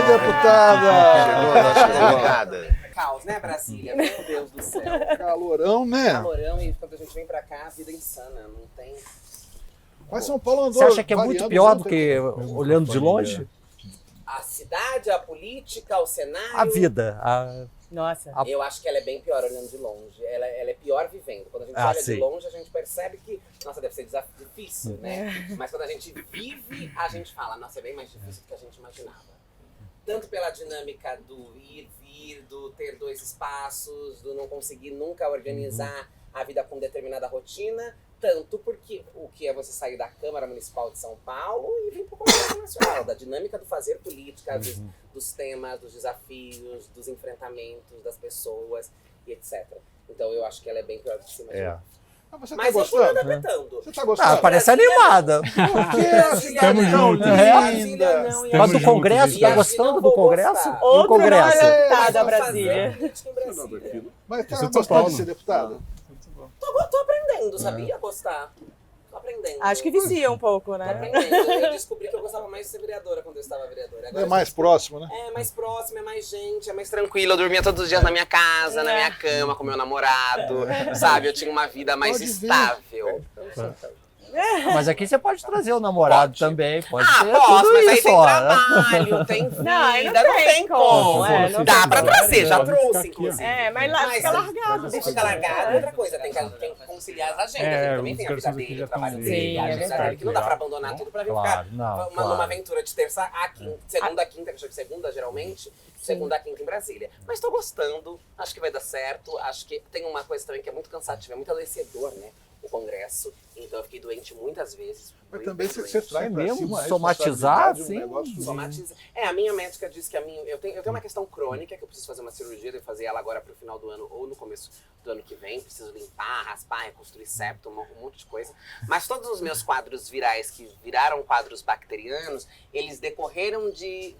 deputada! Chegou a nossa convidada. Caos, né, Brasília? Meu Deus do céu. Calorão, né? Calorão, e quando a gente vem pra cá, vida insana. Não tem... Mas São Paulo andou. Você acha que é muito variando pior muito do que olhando de longe? A cidade, a política, o cenário... A vida. Nossa. Eu acho que ela é bem pior olhando de longe. Ela é pior vivendo. Quando a gente olha sim. de longe, a gente percebe que, nossa, deve ser difícil, né? Mas quando a gente vive, a gente fala, nossa, é bem mais difícil do que a gente imaginava. Tanto pela dinâmica do ir, vir, do ter dois espaços, do não conseguir nunca organizar a vida com determinada rotina, tanto porque o que é você sair da Câmara Municipal de São Paulo e vir para o Congresso Nacional, da dinâmica do fazer política, dos temas, dos desafios, dos enfrentamentos das pessoas e etc. Então eu acho que ela é bem pior do que se imagina. Mas você Mas tá eu tô me gostando? adaptando. Você tá gostando? Parece animada. Estamos juntos. Brasília não, e Mas do acho- Congresso, e tá acho que gostando não do vou Congresso? gostar. E o Outro Congresso? não deputada Mas Brasília. fazer política em Brasília. Mas tá Eu sou de São gostando de Paulo. ser deputada? Tô aprendendo, sabia? Gostar. Tô aprendendo. Acho que vicia um pouco, Tô né? aprendendo. Eu descobri que eu gostava mais de ser vereadora quando eu estava vereadora. Agora É mais próximo, né? é mais próximo, é mais gente, é mais tranquilo. Eu dormia todos os dias na minha casa, na minha cama, com meu namorado, sabe? Eu tinha uma vida mais Pode ver. estável. Mas aqui você pode trazer o namorado também. Pode ser posso, tudo mas aí isso, tem ó. trabalho, tem vida, Não, aí não não tem tem como. como, Dá não tem pra como. trazer, já Pode ficar trouxe, aqui, inclusive. É, mas lá fica largado. Tem que ficar largado, outra coisa, tem que conciliar as agendas. É, ele também tem a os vida garçons aqui dele, já o trabalho estão dele, Sim, a é agenda verdade. dele, que não dá pra abandonar tudo pra vir Claro, ficar não, numa claro. aventura de terça a quinta, segunda a quinta, que eu chamo de segunda geralmente, segunda a quinta em Brasília. Mas tô gostando, acho que vai dar certo, acho que tem uma coisa também que é muito cansativa, é muito adoecedor, né? O Congresso, então eu fiquei doente muitas vezes. Mas muito também você doente. traz pra mesmo? cima a Somatizar, responsabilidade, um sim. negócio- Somatiza. A minha médica disse que eu tenho uma questão crônica, que eu preciso fazer uma cirurgia, devo fazer ela agora pro final do ano ou no começo do ano que vem. Preciso limpar, raspar, reconstruir septo, um monte de coisa. Mas todos os meus quadros virais, que viraram quadros bacterianos, eles decorreram de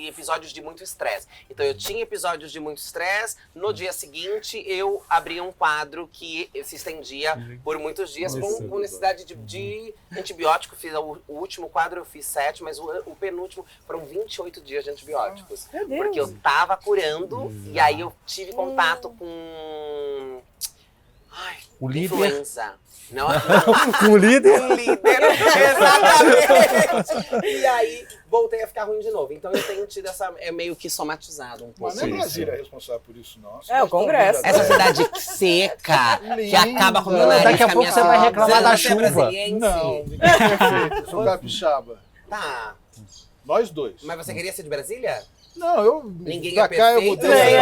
episódios de muito estresse. Então eu tinha episódios de muito estresse, no dia seguinte eu abria um quadro que se estendia por muitos dias com necessidade de antibiótico. Fiz o último quadro, eu fiz 7, mas o penúltimo foram 28 dias de antibióticos. Meu Deus. Porque eu tava curando e aí eu tive contato com... Ai, O líder. influenza. Não, Com o líder? o líder, exatamente. E aí voltei a ficar ruim de novo. Então eu tenho tido essa... É meio que somatizado um pouco. Mas não é Sim, Brasília responsável por isso, não. É, o Congresso. Essa cidade seca, que Linda. acaba com o meu nariz. Daqui a com pouco minha você vai voz. reclamar da Você é chuva. brasiliense? Não, ninguém é perfeito. Eu sou capixaba. Tá. Nós dois. Mas você queria ser de Brasília? Não, eu... Ninguém pra é cá eu perfeito. mudei.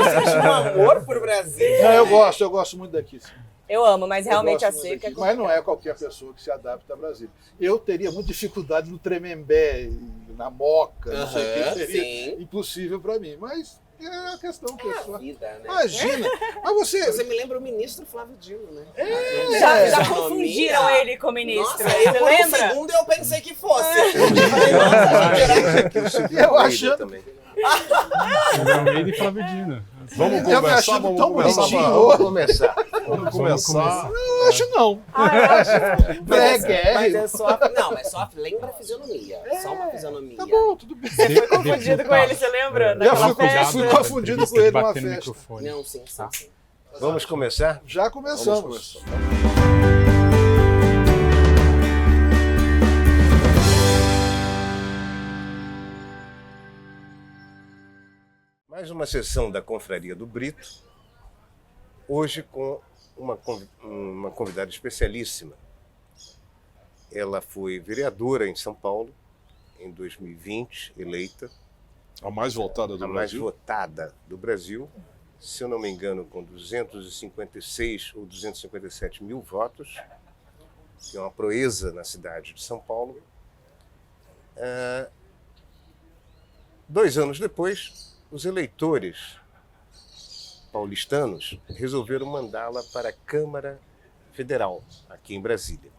Você tinha um amor por Brasília. Não, eu gosto muito daqui. Sim. Eu amo, mas Eu realmente a gosto muito seca é daqui, mas não é qualquer pessoa que se adapta a Brasília. Eu teria muita dificuldade no Tremembé, na Moca, não sei o que, Aham, seria sim. impossível para mim. Mas é a questão É a pessoal. vida, né? Imagina, mas Você me lembra o ministro Flávio Dino, né? Já Economia. confundiram ele com o ministro. Nossa, Você eu por um lembra? segundo eu pensei que fosse. Eu falei, nossa, gente, Eu achando- também. Almeida e Flávio Dino. Eu Vamos me conversar, achando vamos tão conversar. bonitinho. Vamos começar. Vamos começar. eu acho não. Ah, eu acho. mas Breguérrimo. é só... Não, mas só lembra a fisionomia. Só uma fisionomia. Tá bom, tudo bem. Você foi confundido com ele, você lembra? Eu Daquela fui festa? confundido com ele numa Bater no festa. microfone. Não, sim, sim, sim. Vamos começar? Já Vamos começamos. começar. Mais uma sessão da Confraria do Brito, hoje com uma convidada especialíssima. Ela foi vereadora em São Paulo, em 2020, eleita, A mais voltada do a mais Brasil. votada do Brasil, se eu não me engano, com 256 ou 257 mil votos, que é uma proeza na cidade de São Paulo. 2 anos depois, os eleitores paulistanos resolveram mandá-la para a Câmara Federal, aqui em Brasília.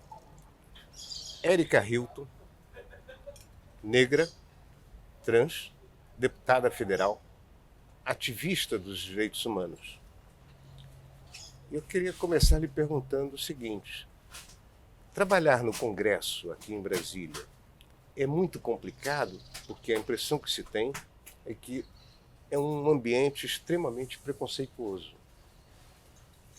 Érica Hilton, negra, trans, deputada federal, ativista dos direitos humanos. Eu queria começar lhe perguntando o seguinte: trabalhar no Congresso aqui em Brasília é muito complicado, porque a impressão que se tem é que é um ambiente extremamente preconceituoso.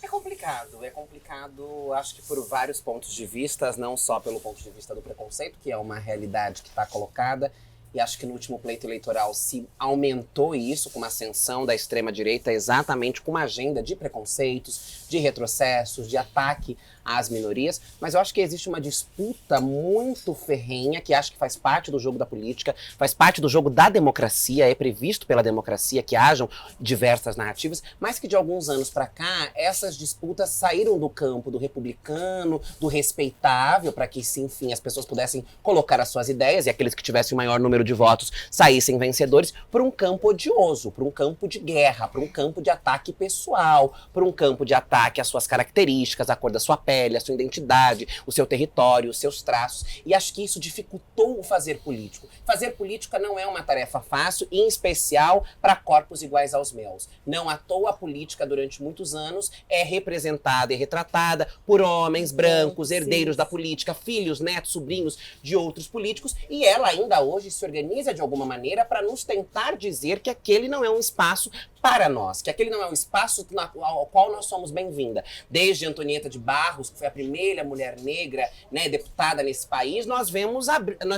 É complicado, acho que por vários pontos de vista, não só pelo ponto de vista do preconceito, que é uma realidade que está colocada, e acho que no último pleito eleitoral se aumentou isso com uma ascensão da extrema-direita, exatamente com uma agenda de preconceitos, de retrocessos, de ataque às minorias, mas eu acho que existe uma disputa muito ferrenha, que acho que faz parte do jogo da política, faz parte do jogo da democracia, é previsto pela democracia que hajam diversas narrativas, mas que de alguns anos para cá, essas disputas saíram do campo do republicano, do respeitável, para que, enfim, as pessoas pudessem colocar as suas ideias e aqueles que tivessem o maior número de votos saíssem vencedores, por um campo odioso, por um campo de guerra, por um campo de ataque pessoal, por um campo de ataque às suas características, à cor da sua pele, a sua identidade, o seu território, os seus traços, e acho que isso dificultou o fazer político. Fazer política não é uma tarefa fácil, em especial para corpos iguais aos meus. Não à toa a política durante muitos anos é representada e retratada por homens brancos, herdeiros da política, filhos, netos, sobrinhos de outros políticos, e ela ainda hoje se organiza de alguma maneira para nos tentar dizer que aquele não é um espaço para nós, que aquele não é um espaço ao qual nós somos bem-vinda. Desde Antonieta de Barros, que foi a primeira mulher negra, né, deputada nesse país, nós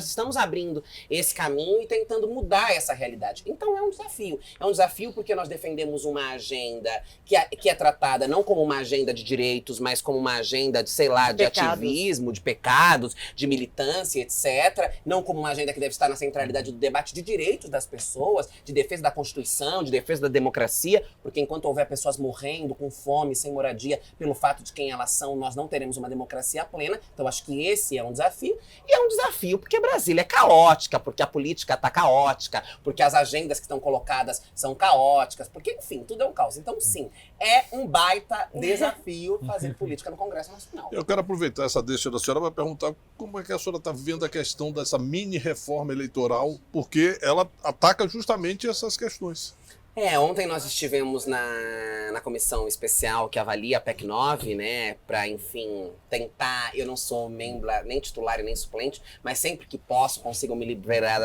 estamos abrindo esse caminho e tentando mudar essa realidade. Então é um desafio. É um desafio porque nós defendemos uma agenda que é tratada não como uma agenda de direitos, mas como uma agenda de, sei lá, de ativismo, de pecados, de militância, etc. Não como uma agenda que deve estar na centralidade do debate de direitos das pessoas, de defesa da Constituição, de defesa da democracia, porque enquanto houver pessoas morrendo com fome, sem moradia, pelo fato de quem elas são, nós não teremos uma democracia plena. Então acho que esse é um desafio. E é um desafio porque Brasília é caótica, porque a política está caótica, porque as agendas que estão colocadas são caóticas, porque, enfim, tudo é um caos. Então, sim, é um baita desafio fazer política no Congresso Nacional. Eu quero aproveitar essa deixa da senhora para perguntar como é que a senhora está vendo a questão dessa mini-reforma eleitoral, porque ela ataca justamente essas questões. Ontem nós estivemos na comissão especial que avalia a PEC 9, né, para, enfim, tentar, eu não sou membro, nem titular e nem suplente, mas sempre que posso, consigo me liberar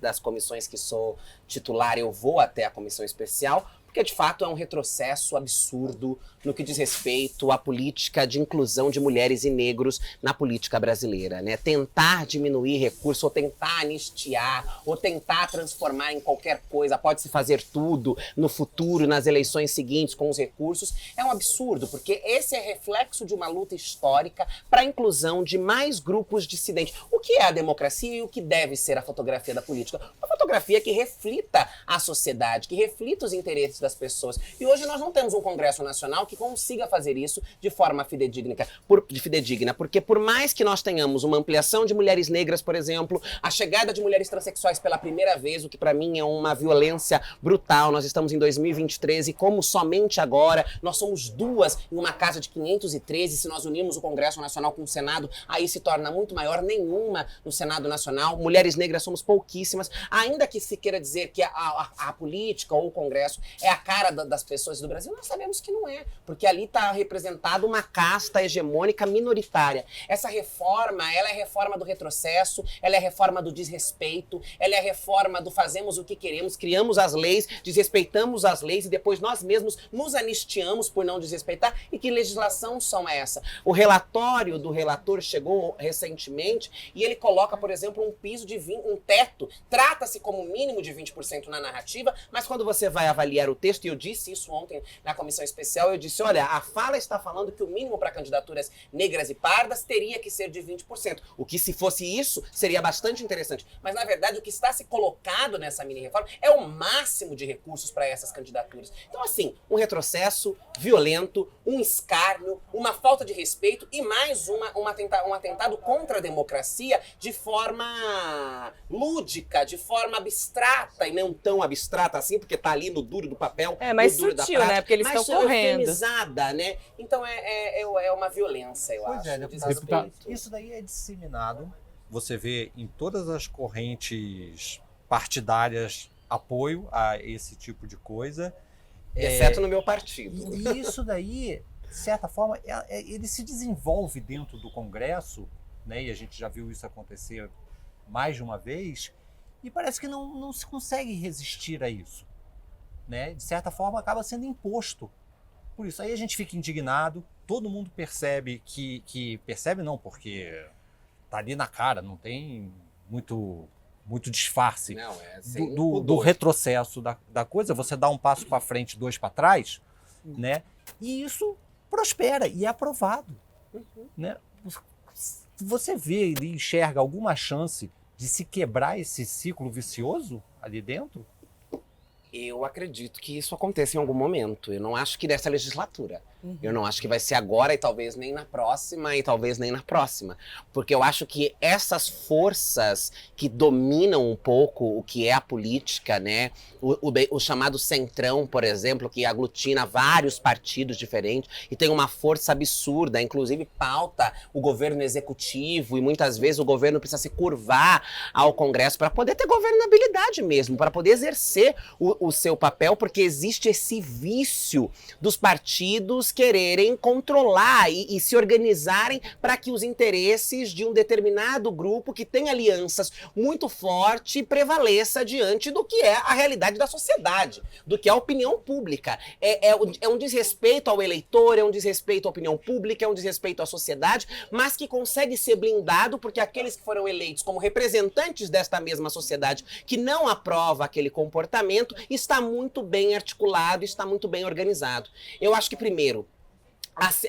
das comissões que sou titular, eu vou até a comissão especial, porque de fato é um retrocesso absurdo no que diz respeito à política de inclusão de mulheres e negros na política brasileira, né? Tentar diminuir recursos, ou tentar anistiar, ou tentar transformar em qualquer coisa, pode-se fazer tudo no futuro, nas eleições seguintes com os recursos, é um absurdo, porque esse é reflexo de uma luta histórica para a inclusão de mais grupos dissidentes. O que é a democracia e o que deve ser a fotografia da política? Uma fotografia que reflita a sociedade, que reflita os interesses das pessoas. E hoje nós não temos um Congresso Nacional que consiga fazer isso de forma fidedigna, porque por mais que nós tenhamos uma ampliação de mulheres negras, por exemplo, a chegada de mulheres transexuais pela primeira vez, o que para mim é uma violência brutal, nós estamos em 2023 e como somente agora nós somos duas em uma casa de 513, se nós unirmos o Congresso Nacional com o Senado, aí se torna muito maior, nenhuma no Senado Nacional, mulheres negras somos pouquíssimas, ainda que se queira dizer que a política ou o Congresso é a cara das pessoas do Brasil, nós sabemos que não é, porque ali está representada uma casta hegemônica minoritária. Essa reforma, ela é a reforma do retrocesso, ela é a reforma do desrespeito, ela é a reforma do fazemos o que queremos, criamos as leis, desrespeitamos as leis e depois nós mesmos nos anistiamos por não desrespeitar. E que legislação são essa? O relatório do relator chegou recentemente e ele coloca, por exemplo, um piso de um teto, trata-se como mínimo de 20% na narrativa, mas quando você vai avaliar o texto, e eu disse isso ontem na comissão especial, eu disse, olha, a fala está falando que o mínimo para candidaturas negras e pardas teria que ser de 20%. O que, se fosse isso, seria bastante interessante. Mas, na verdade, o que está se colocado nessa mini-reforma é o máximo de recursos para essas candidaturas. Então, assim, um retrocesso violento, um escárnio, uma falta de respeito e mais um atentado contra a democracia de forma lúdica, de forma abstrata, e não tão abstrata assim, porque está ali no duro do papel. É mais no duro sutil, da prática, né? Porque eles estão correndo. Eufemizada, né? Então é uma violência, eu acho. É, um deputado, desrespeito. isso daí é disseminado. Você vê em todas as correntes partidárias apoio a esse tipo de coisa. Exceto no meu partido. E isso daí, de certa forma, ele se desenvolve dentro do Congresso, né? E a gente já viu isso acontecer mais de uma vez, e parece que não se consegue resistir a isso, né? De certa forma, acaba sendo imposto. Por isso, aí a gente fica indignado, todo mundo percebe que percebe não, porque tá ali na cara, não tem muito disfarce Não, é sem do pudor. retrocesso da coisa. Você dá um passo para frente, 2 para trás, né? E isso prospera e é aprovado, né? Você vê e enxerga alguma chance de se quebrar esse ciclo vicioso ali dentro? Eu acredito que isso aconteça em algum momento. Eu não acho que dessa legislatura. Eu não acho que vai ser agora e talvez nem na próxima e talvez nem na próxima. Porque eu acho que essas forças que dominam um pouco o que é a política, né? O chamado centrão, por exemplo, que aglutina vários partidos diferentes e tem uma força absurda, inclusive pauta o governo executivo e muitas vezes o governo precisa se curvar ao Congresso para poder ter governabilidade mesmo, para poder exercer o seu papel, porque existe esse vício dos partidos quererem controlar e se organizarem para que os interesses de um determinado grupo que tem alianças muito fortes prevaleça diante do que é a realidade da sociedade, do que é a opinião pública. É um desrespeito ao eleitor, é um desrespeito à opinião pública, é um desrespeito à sociedade, mas que consegue ser blindado porque aqueles que foram eleitos como representantes desta mesma sociedade que não aprova aquele comportamento está muito bem articulado, está muito bem organizado. Eu acho que, primeiro,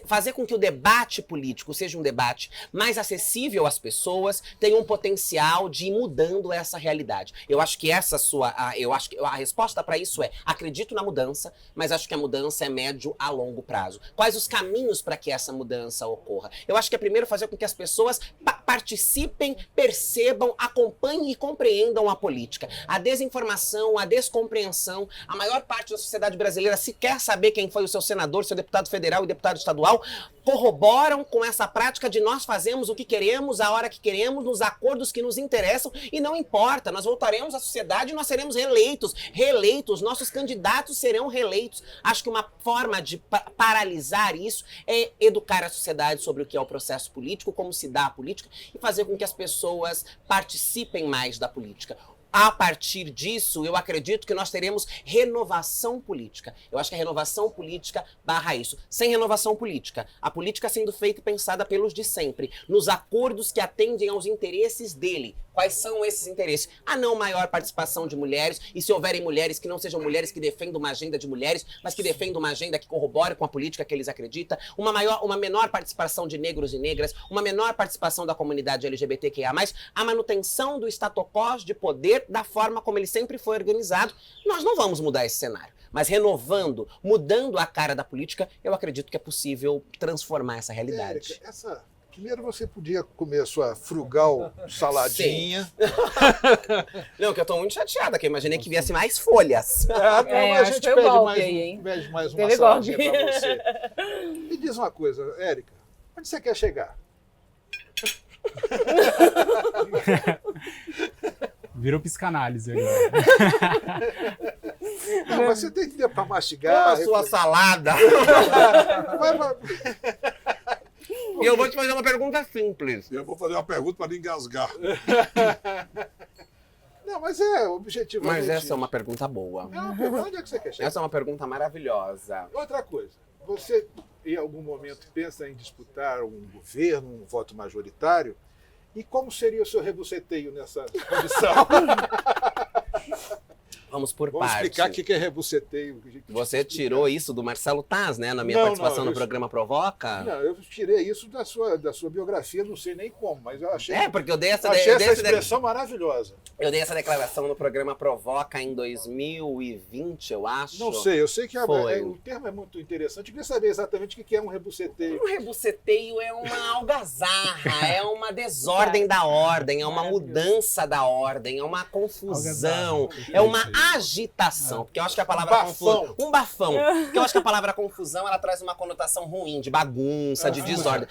fazer com que o debate político seja um debate mais acessível às pessoas tem um potencial de ir mudando essa realidade. Eu acho que eu acho que a resposta para isso é: acredito na mudança, mas acho que a mudança é médio a longo prazo. Quais os caminhos para que essa mudança ocorra? Eu acho que é primeiro fazer com que as pessoas participem, percebam, acompanhem e compreendam a política. A desinformação, a descompreensão, a maior parte da sociedade brasileira sequer saber quem foi o seu senador, seu deputado federal e deputado estadual, corroboram com essa prática de nós fazemos o que queremos, a hora que queremos, nos acordos que nos interessam, e não importa, nós voltaremos à sociedade e nós seremos reeleitos, nossos candidatos serão reeleitos. Acho que uma forma de paralisar isso é educar a sociedade sobre o que é o processo político, como se dá a política, e fazer com que as pessoas participem mais da política. A partir disso, eu acredito que nós teremos renovação política. Eu acho que a renovação política barra isso. Sem renovação política, a política sendo feita e pensada pelos de sempre, nos acordos que atendem aos interesses dele. Quais são esses interesses? A não maior participação de mulheres, e se houverem mulheres, que não sejam mulheres que defendam uma agenda de mulheres, mas que defendam uma agenda que corrobore com a política que eles acreditam, uma menor participação de negros e negras, uma menor participação da comunidade LGBTQIA+, a manutenção do status quo de poder da forma como ele sempre foi organizado. Nós não vamos mudar esse cenário, mas renovando, mudando a cara da política, eu acredito que é possível transformar essa realidade. Érica, primeiro você podia comer sua frugal saladinha. Não, que eu tô muito chateada, que eu imaginei que viesse mais folhas. Não, a acho gente que foi pede golpe mais, aí, hein? pede mais uma Teve saladinha golpe. para você. Me diz uma coisa, Érica, onde você quer chegar? Virou psicanálise agora. Não, mas você tem tempo para mastigar. A sua salada. E eu vou te fazer uma pergunta simples. Eu vou fazer uma pergunta para lhe engasgar. Não, mas é objetivamente. Mas essa é uma pergunta boa. Onde é que você quer chegar? Essa é uma pergunta maravilhosa. Outra coisa, você em algum momento pensa em disputar um governo, um voto majoritário? E como seria o seu rebuceteio nessa condição? Vamos por Vamos partes. explicar o que é rebuceteio. Você tirou isso do Marcelo Taz, né? Na minha Não, participação não, no programa Provoca. Não, eu tirei isso da sua biografia, não sei nem como, mas eu achei, Porque eu dei essa, achei eu dei essa essa expressão maravilhosa. eu dei essa declaração no programa Provoca em 2020, eu acho. Não sei, eu sei que Foi. o termo é muito interessante. Eu queria saber exatamente o que é um rebuceteio. Um rebuceteio é uma algazarra, é uma desordem da ordem, é uma mudança da ordem, é uma confusão, é uma agitação, porque eu acho que a palavra confusão... Um bafão. Porque eu acho que a palavra confusão, ela traz uma conotação ruim, de bagunça, de desordem.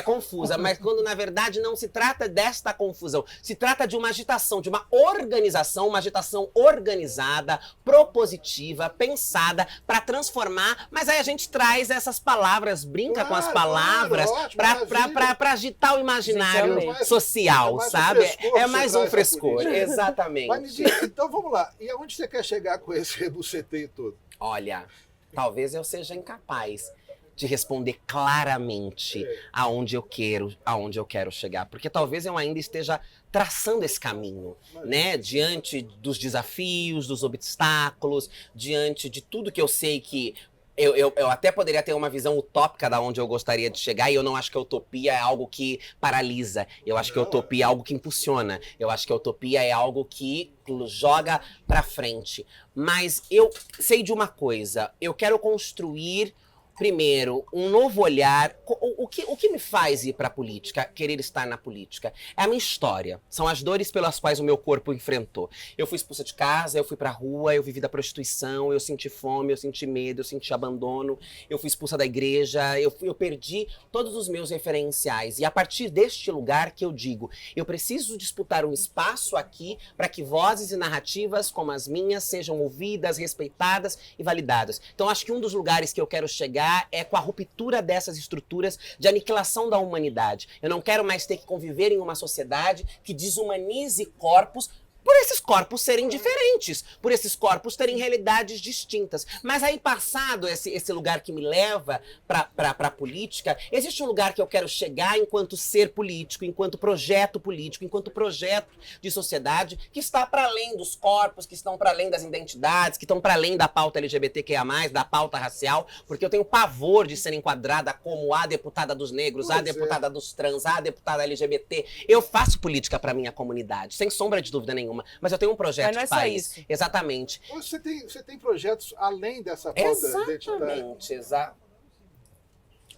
Confusa, mas quando na verdade não se trata desta confusão, se trata de uma agitação, de uma organização, uma agitação organizada, propositiva, pensada para transformar, mas aí a gente traz essas palavras, brinca com as palavras para agitar o imaginário social, sabe? É mais um frescor, exatamente. Mas me diz, então vamos lá, e aonde você quer chegar com esse rebuceteio todo? Olha, talvez eu seja incapaz de responder claramente aonde eu quero chegar, porque talvez eu ainda esteja traçando esse caminho, né? Diante dos desafios, dos obstáculos, diante de tudo que eu sei que eu até poderia ter uma visão utópica da onde eu gostaria de chegar, e eu não acho que a utopia é algo que paralisa. Eu acho que a utopia é algo que impulsiona. Eu acho que a utopia é algo que joga pra frente. Mas eu sei de uma coisa, eu quero construir primeiro, um novo olhar. O que me faz ir para a política, querer estar na política? É a minha história. São as dores pelas quais o meu corpo enfrentou. Eu fui expulsa de casa, eu fui para a rua, eu vivi da prostituição, eu senti fome, eu senti medo, eu senti abandono, eu fui expulsa da igreja, eu perdi todos os meus referenciais. E a partir deste lugar que eu digo, eu preciso disputar um espaço aqui para que vozes e narrativas como as minhas sejam ouvidas, respeitadas e validadas. Então acho que um dos lugares que eu quero chegar é com a ruptura dessas estruturas de aniquilação da humanidade. Eu não quero mais ter que conviver em uma sociedade que desumanize corpos por esses corpos serem diferentes, por esses corpos terem realidades distintas. Mas aí, passado esse lugar que me leva para a política, existe um lugar que eu quero chegar enquanto ser político, enquanto projeto político, enquanto projeto de sociedade que está para além dos corpos, que estão para além das identidades, que estão para além da pauta LGBTQIA+, da pauta racial, porque eu tenho pavor de ser enquadrada como a deputada dos negros, a deputada dos trans, a deputada LGBT. Eu faço política para minha comunidade, sem sombra de dúvida nenhuma. Mas eu tenho um projeto de país. Isso. Exatamente. Você tem projetos além dessa pauta identitária? Exato.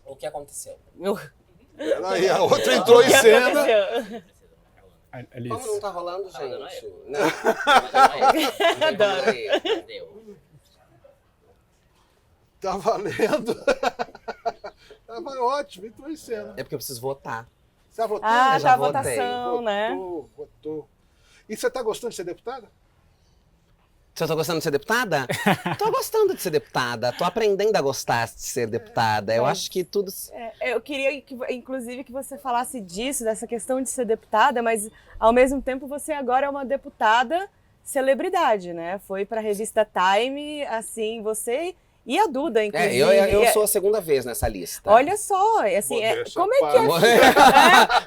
O que aconteceu? Aí a outra entrou em cena. Alice. Como não tá rolando, gente? Não. Adoro. Tá valendo. Tava ótimo, entrou em cena. É porque eu preciso votar. Você já votou? Ah, já já a votei. votação, né? Votou. E você tá gostando de ser deputada? Se eu tô gostando de ser deputada? Tô gostando de ser deputada. Tô aprendendo a gostar de ser deputada. Eu acho que tudo... Eu queria, inclusive, que você falasse disso, dessa questão de ser deputada, mas, ao mesmo tempo, você agora é uma deputada celebridade, né? Foi pra revista Time, assim, você... E a Duda, inclusive. Eu sou a segunda vez nessa lista. Olha só, assim, como é que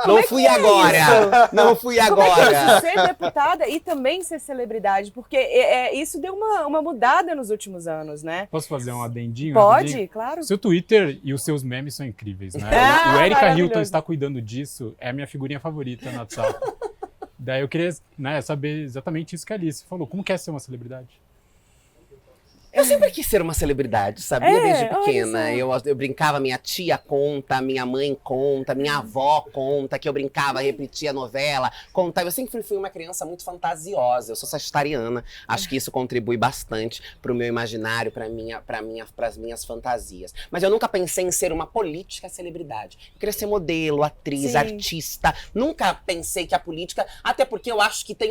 Não fui agora. Não fui agora. Como é que é ser deputada e também ser celebridade? Porque isso deu uma mudada nos últimos anos, né? Posso fazer um adendinho? Pode, claro. Seu Twitter e os seus memes são incríveis, né? O Erika Hilton está cuidando disso, é a minha figurinha favorita no WhatsApp. Daí eu queria, né, saber exatamente isso que a Alice falou. Como que é ser uma celebridade? Eu sempre quis ser uma celebridade, sabia? Desde pequena. Eu brincava, minha tia conta, minha mãe conta, minha avó conta, que eu brincava, repetia novela, contava. Eu sempre fui uma criança muito fantasiosa. Eu sou sagitariana. Acho que isso contribui bastante pro meu imaginário, pras minhas fantasias. Mas eu nunca pensei em ser uma política celebridade. Eu queria ser modelo, atriz, artista. Nunca pensei que a política... Até porque eu acho que tem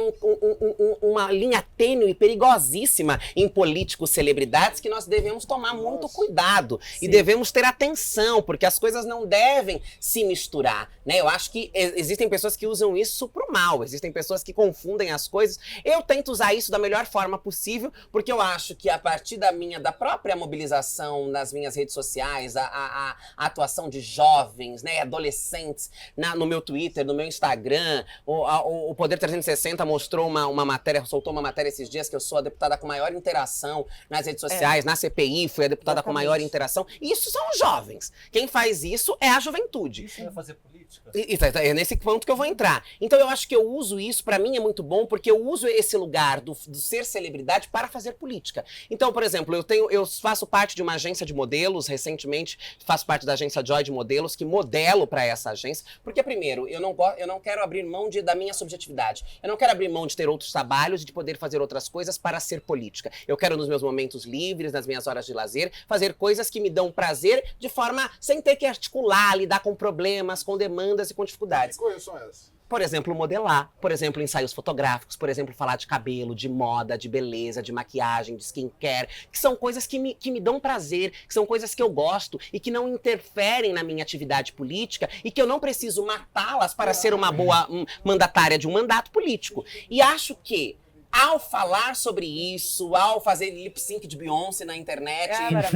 uma linha tênue, perigosíssima em políticos celebridades, que nós devemos tomar muito cuidado e devemos ter atenção, porque as coisas não devem se misturar, né? Eu acho que existem pessoas que usam isso pro mal, existem pessoas que confundem as coisas. Eu tento usar isso da melhor forma possível, porque eu acho que a partir da própria mobilização nas minhas redes sociais, a atuação de jovens, né, adolescentes no meu Twitter, no meu Instagram, o Poder 360 mostrou uma matéria, soltou uma matéria esses dias que eu sou a deputada com maior interação nas redes sociais, na CPI, fui a deputada com maior interação. E isso são os jovens. Quem faz isso é a juventude. Isso vai fazer política? É nesse ponto que eu vou entrar. Então eu acho que eu uso isso, pra mim é muito bom, porque eu uso esse lugar do ser celebridade para fazer política. Então, por exemplo, eu faço parte de uma agência de modelos, recentemente faço parte da agência Joy de modelos, que modelo para essa agência, porque primeiro, eu não quero abrir mão da minha subjetividade. Eu não quero abrir mão de ter outros trabalhos e de poder fazer outras coisas para ser política. Eu quero nos meus momentos livres, nas minhas horas de lazer, fazer coisas que me dão prazer de forma sem ter que articular, lidar com problemas, com demandas e com dificuldades. Que coisas são essas? Por exemplo, modelar, por exemplo, ensaios fotográficos, por exemplo, falar de cabelo, de moda, de beleza, de maquiagem, de skincare, que são coisas que me dão prazer, que são coisas que eu gosto e que não interferem na minha atividade política e que eu não preciso matá-las para ser uma boa mandatária de um mandato político. E acho que ao falar sobre isso, ao fazer lip sync de Beyoncé na internet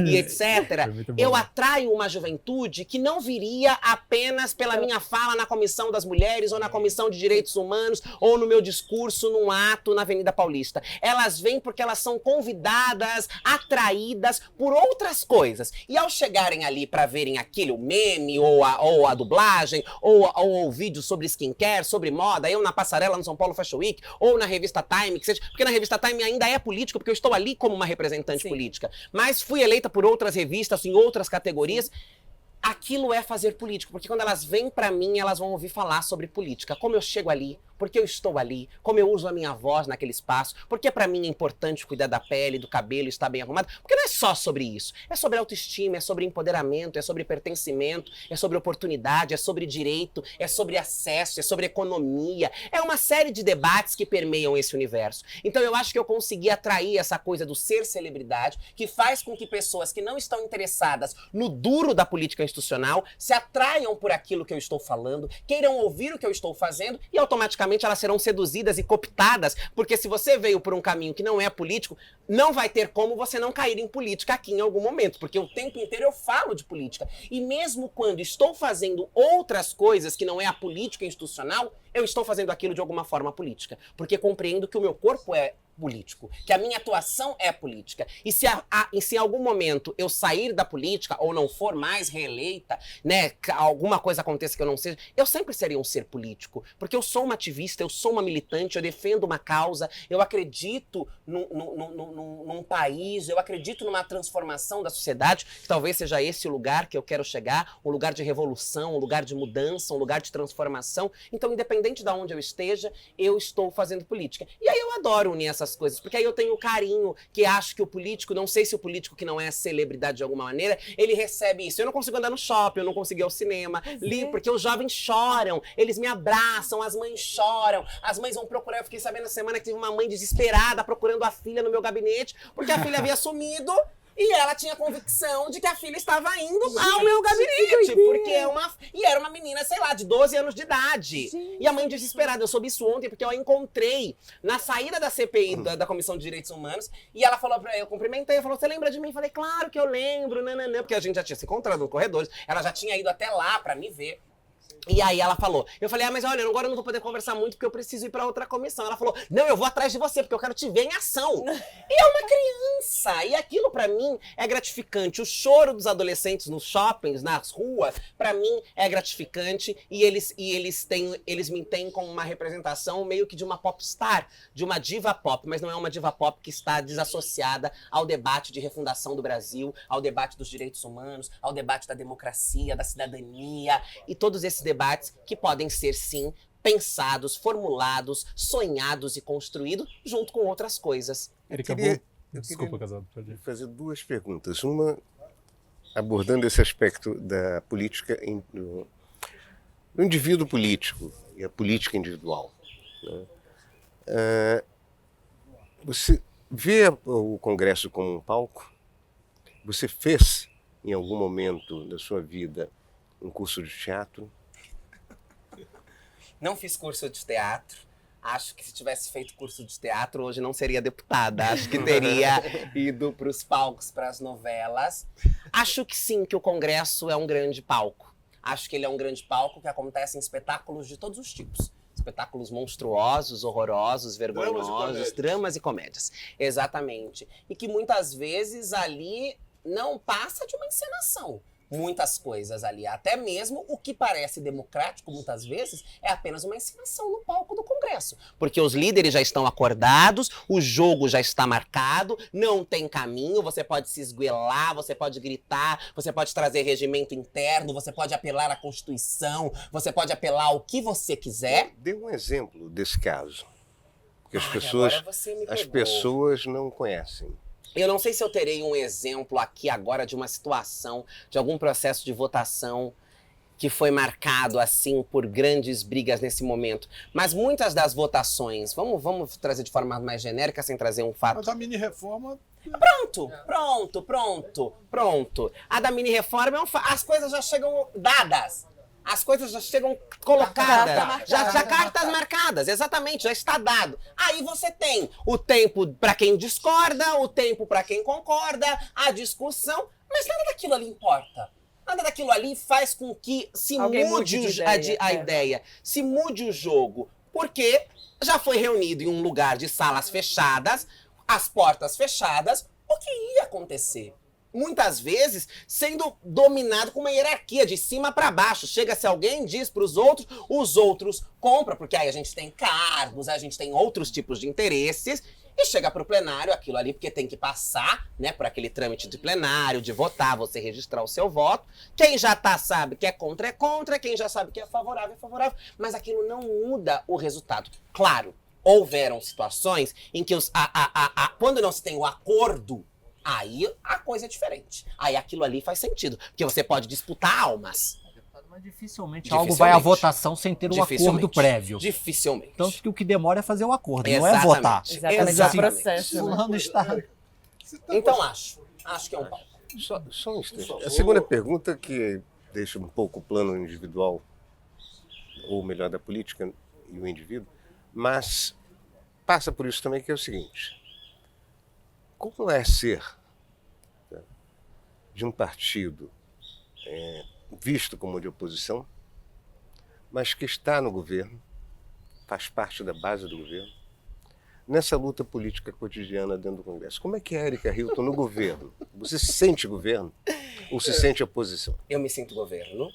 e etc., eu atraio uma juventude que não viria apenas pela minha fala na Comissão das Mulheres ou na Comissão de Direitos Humanos ou no meu discurso num ato na Avenida Paulista. Elas vêm porque elas são convidadas, atraídas por outras coisas. E ao chegarem ali para verem aquele, o meme ou a dublagem ou o vídeo sobre skincare, sobre moda, eu na passarela no São Paulo Fashion Week ou na revista Time, que seja, porque na revista Time ainda é político, porque eu estou ali como uma representante política. Mas fui eleita por outras revistas, em outras categorias. Aquilo é fazer político, porque quando elas vêm pra mim, elas vão ouvir falar sobre política. Como eu chego ali, porque eu estou ali, como eu uso a minha voz naquele espaço, porque pra mim é importante cuidar da pele, do cabelo, estar bem arrumado. Porque não é só sobre isso. É sobre autoestima, é sobre empoderamento, é sobre pertencimento, é sobre oportunidade, é sobre direito, é sobre acesso, é sobre economia. É uma série de debates que permeiam esse universo. Então eu acho que eu consegui atrair essa coisa do ser celebridade, que faz com que pessoas que não estão interessadas no duro da política institucional se atraiam por aquilo que eu estou falando, queiram ouvir o que eu estou fazendo e automaticamente elas serão seduzidas e cooptadas, porque se você veio por um caminho que não é político, não vai ter como você não cair em política aqui em algum momento, porque o tempo inteiro eu falo de política. E mesmo quando estou fazendo outras coisas que não é a política institucional, eu estou fazendo aquilo de alguma forma política, porque compreendo que o meu corpo é político, que a minha atuação é política. E se em algum momento eu sair da política ou não for mais reeleita, né, alguma coisa aconteça que eu não seja, eu sempre serei um ser político, porque eu sou uma ativista, eu sou uma militante, eu defendo uma causa, eu acredito num país, eu acredito numa transformação da sociedade, que talvez seja esse o lugar que eu quero chegar, um lugar de revolução, um lugar de mudança, um lugar de transformação. Então, independente de onde eu esteja, eu estou fazendo política. E aí eu adoro unir essas coisas, porque aí eu tenho carinho, que acho que o político, não sei se o político que não é celebridade de alguma maneira, ele recebe isso. Eu não consigo andar no shopping, eu não consigo ir ao cinema, porque os jovens choram, eles me abraçam, as mães choram, as mães vão procurar. Eu fiquei sabendo na semana que teve uma mãe desesperada procurando a filha no meu gabinete, porque a filha havia sumido. E ela tinha convicção de que a filha estava indo ao meu gabinete, porque era uma menina, sei lá, de 12 anos de idade. E a mãe desesperada, eu soube isso ontem, porque eu a encontrei na saída da CPI, da Comissão de Direitos Humanos, e ela falou pra eu cumprimentei, falou, você lembra de mim? Eu falei, claro que eu lembro, nananã, porque a gente já tinha se encontrado nos corredores, ela já tinha ido até lá pra me ver. E aí ela falou, eu falei, mas olha, agora eu não vou poder conversar muito porque eu preciso ir pra outra comissão. Ela falou, não, eu vou atrás de você porque eu quero te ver em ação. E é uma criança, e aquilo pra mim é gratificante. O choro dos adolescentes nos shoppings, nas ruas, pra mim é gratificante e eles me têm como uma representação meio que de uma popstar, de uma diva pop, mas não é uma diva pop que está desassociada ao debate de refundação do Brasil, ao debate dos direitos humanos, ao debate da democracia, da cidadania e todos esses debates que podem ser, sim, pensados, formulados, sonhados e construídos junto com outras coisas. Érica, desculpa, Casado. Pode fazer duas perguntas. Uma, abordando esse aspecto da política do indivíduo político e a política individual. Né? Você vê o Congresso como um palco? Você fez, em algum momento da sua vida, um curso de teatro? Não fiz curso de teatro. Acho que se tivesse feito curso de teatro, hoje não seria deputada. Acho que teria ido para os palcos, para as novelas. Acho que sim, que o Congresso é um grande palco. Acho que ele é um grande palco que acontece em espetáculos de todos os tipos. espetáculos monstruosos, horrorosos, vergonhosos, comédias. dramas e comédias. Exatamente. E que muitas vezes ali não passa de uma encenação. Muitas coisas ali, até mesmo o que parece democrático, muitas vezes, é apenas uma encenação no palco do Congresso. Porque os líderes já estão acordados, o jogo já está marcado, não tem caminho, você pode se esguelar, você pode gritar, você pode trazer regimento interno, você pode apelar à Constituição, você pode apelar ao que você quiser. Dê um exemplo desse caso. Que as Agora você me as pegou. pessoas não conhecem. Eu não sei se eu terei um exemplo aqui agora de uma situação, de algum processo de votação que foi marcado assim por grandes brigas nesse momento. Mas muitas das votações, vamos trazer de forma mais genérica, sem trazer um fato. Mas a mini-reforma... Pronto. A da mini-reforma, as coisas já chegam dadas. As coisas já chegam colocadas, já cartas marcadas, exatamente, já está dado. Aí você tem o tempo para quem discorda, o tempo para quem concorda, a discussão, mas nada daquilo ali importa. Nada daquilo ali faz com que se Alguém mude mude de a ideia, ideia, se mude o jogo, porque já foi reunido em um lugar de salas fechadas, as portas fechadas, o que ia acontecer? Muitas vezes sendo dominado com uma hierarquia de cima para baixo. Chega-se alguém, diz para os outros compram, porque aí a gente tem cargos, a gente tem outros tipos de interesses, e chega para o plenário aquilo ali, porque tem que passar, né, por aquele trâmite de plenário, de votar, você registrar o seu voto. Quem já sabe que é contra, quem já sabe que é favorável, mas aquilo não muda o resultado. Claro, houveram situações em que quando não se tem o acordo, aí a coisa é diferente. Aí aquilo ali faz sentido. Porque você pode disputar almas. Mas dificilmente algo vai à votação sem ter um acordo prévio. Dificilmente. Tanto que o que demora é fazer o acordo, não é Exatamente. votar. Exatamente, é o processo. Né? Fulano está... Então acho que é um palco. Só um instante. A segunda pergunta, que deixa um pouco o plano individual, ou melhor, da política e o indivíduo, mas passa por isso também, que é o seguinte: como é ser de um partido visto como de oposição, mas que está no governo, faz parte da base do governo, nessa luta política cotidiana dentro do Congresso? Como é que é a Erika Hilton no governo? Você se sente governo ou se sente oposição? Eu me sinto governo.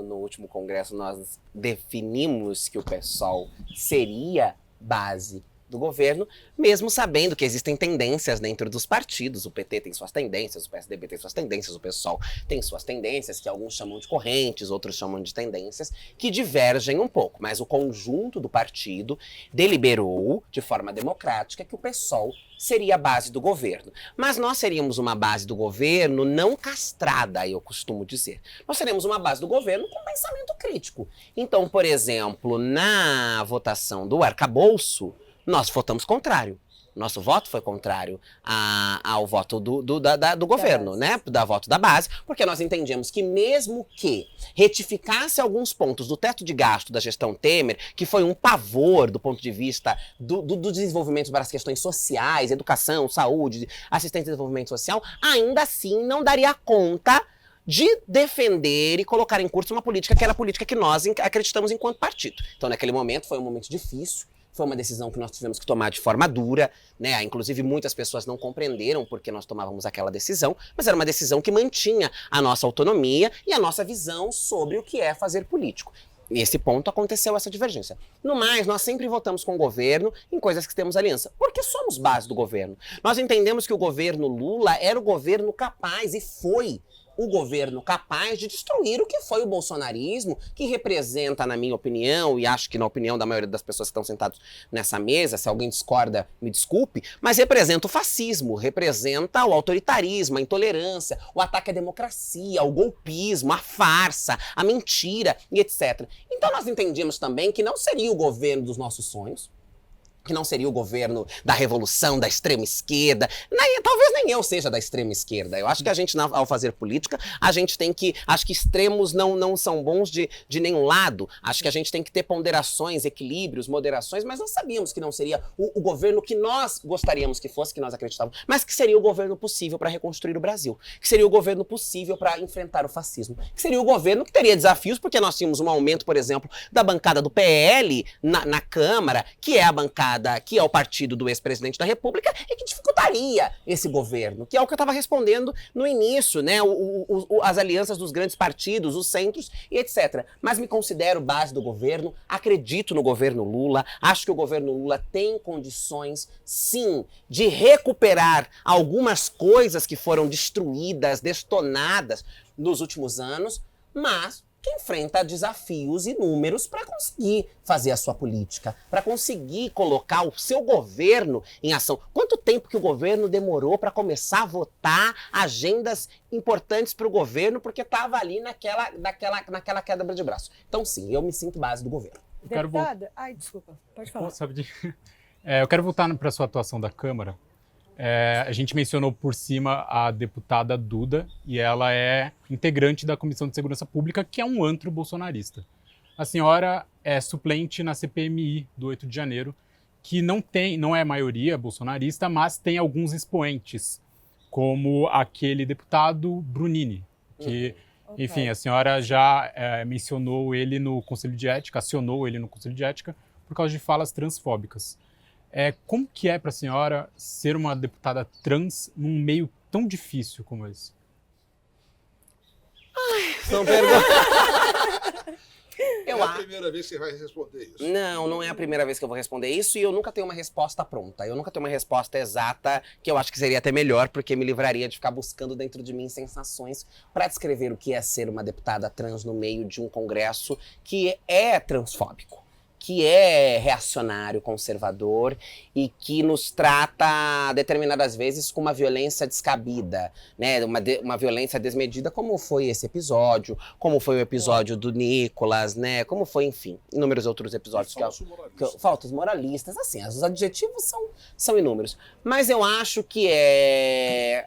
No último congresso nós definimos que o PSOL seria base do governo, mesmo sabendo que existem tendências dentro dos partidos. O PT tem suas tendências, o PSDB tem suas tendências, o PSOL tem suas tendências, que alguns chamam de correntes, outros chamam de tendências, que divergem um pouco. Mas o conjunto do partido deliberou, de forma democrática, que o PSOL seria a base do governo. Mas nós seríamos uma base do governo não castrada, eu costumo dizer. Nós seríamos uma base do governo com pensamento crítico. Então, por exemplo, na votação do arcabouço, nós votamos contrário. Nosso voto foi contrário ao voto do governo, né? Da voto da base, porque nós entendíamos que mesmo que retificasse alguns pontos do teto de gasto da gestão Temer, que foi um pavor do ponto de vista do desenvolvimento para as questões sociais, educação, saúde, assistência e desenvolvimento social, ainda assim não daria conta de defender e colocar em curso uma política que era a política que nós acreditamos enquanto partido. Então, naquele momento, foi um momento difícil. Foi uma decisão que nós tivemos que tomar de forma dura, né? Inclusive, muitas pessoas não compreenderam porque nós tomávamos aquela decisão, mas era uma decisão que mantinha a nossa autonomia e a nossa visão sobre o que é fazer político. Nesse ponto aconteceu essa divergência. No mais, nós sempre votamos com o governo em coisas que temos aliança, porque somos base do governo. Nós entendemos que o governo Lula era o governo capaz, e foi o governo capaz de destruir o que foi o bolsonarismo, que representa, na minha opinião, e acho que na opinião da maioria das pessoas que estão sentadas nessa mesa, se alguém discorda, me desculpe, mas representa o fascismo, representa o autoritarismo, a intolerância, o ataque à democracia, o golpismo, a farsa, a mentira e etc. Então nós entendíamos também que não seria o governo dos nossos sonhos, que não seria o governo da revolução, da extrema esquerda. Talvez nem eu seja da extrema esquerda. Eu acho que a gente, ao fazer política, a gente tem que... Acho que extremos não são bons de nenhum lado. Acho que a gente tem que ter ponderações, equilíbrios, moderações, mas nós sabíamos que não seria o governo que nós gostaríamos que fosse, que nós acreditávamos, mas que seria o governo possível para reconstruir o Brasil, que seria o governo possível para enfrentar o fascismo, que seria o governo que teria desafios, porque nós tínhamos um aumento, por exemplo, da bancada do PL na Câmara, que é a bancada, que é o partido do ex-presidente da República, e que dificultaria esse governo, que é o que eu estava respondendo no início, né? As alianças dos grandes partidos, os centros e etc. Mas me considero base do governo, acredito no governo Lula, acho que o governo Lula tem condições, sim, de recuperar algumas coisas que foram destruídas, destonadas nos últimos anos, mas que enfrenta desafios inúmeros para conseguir fazer a sua política, para conseguir colocar o seu governo em ação. Quanto tempo que o governo demorou para começar a votar agendas importantes para o governo, porque estava ali naquela queda de braço. Então, sim, eu me sinto base do governo. Deputada? Ai, desculpa, pode falar. Eu quero voltar para a sua atuação da Câmara. A gente mencionou por cima a deputada Duda, e ela é integrante da Comissão de Segurança Pública, que é um antro bolsonarista. A senhora é suplente na CPMI do 8 de janeiro, que não é maioria bolsonarista, mas tem alguns expoentes, como aquele deputado Brunini, que, enfim, a senhora já mencionou ele no Conselho de Ética, acionou ele no Conselho de Ética, por causa de falas transfóbicas. Como que é para a senhora ser uma deputada trans num meio tão difícil como esse? São perguntas. É a primeira vez que você vai responder isso. Não é a primeira vez que eu vou responder isso, e eu nunca tenho uma resposta pronta. Eu nunca tenho uma resposta exata, que eu acho que seria até melhor, porque me livraria de ficar buscando dentro de mim sensações para descrever o que é ser uma deputada trans no meio de um congresso que é transfóbico, que é reacionário, conservador e que nos trata determinadas vezes com uma violência descabida, né? Uma violência desmedida, como foi esse episódio, como foi o episódio do Nicolas, né? Como foi, enfim, inúmeros outros episódios. Faltos moralistas, assim, os adjetivos são inúmeros. Mas eu acho que é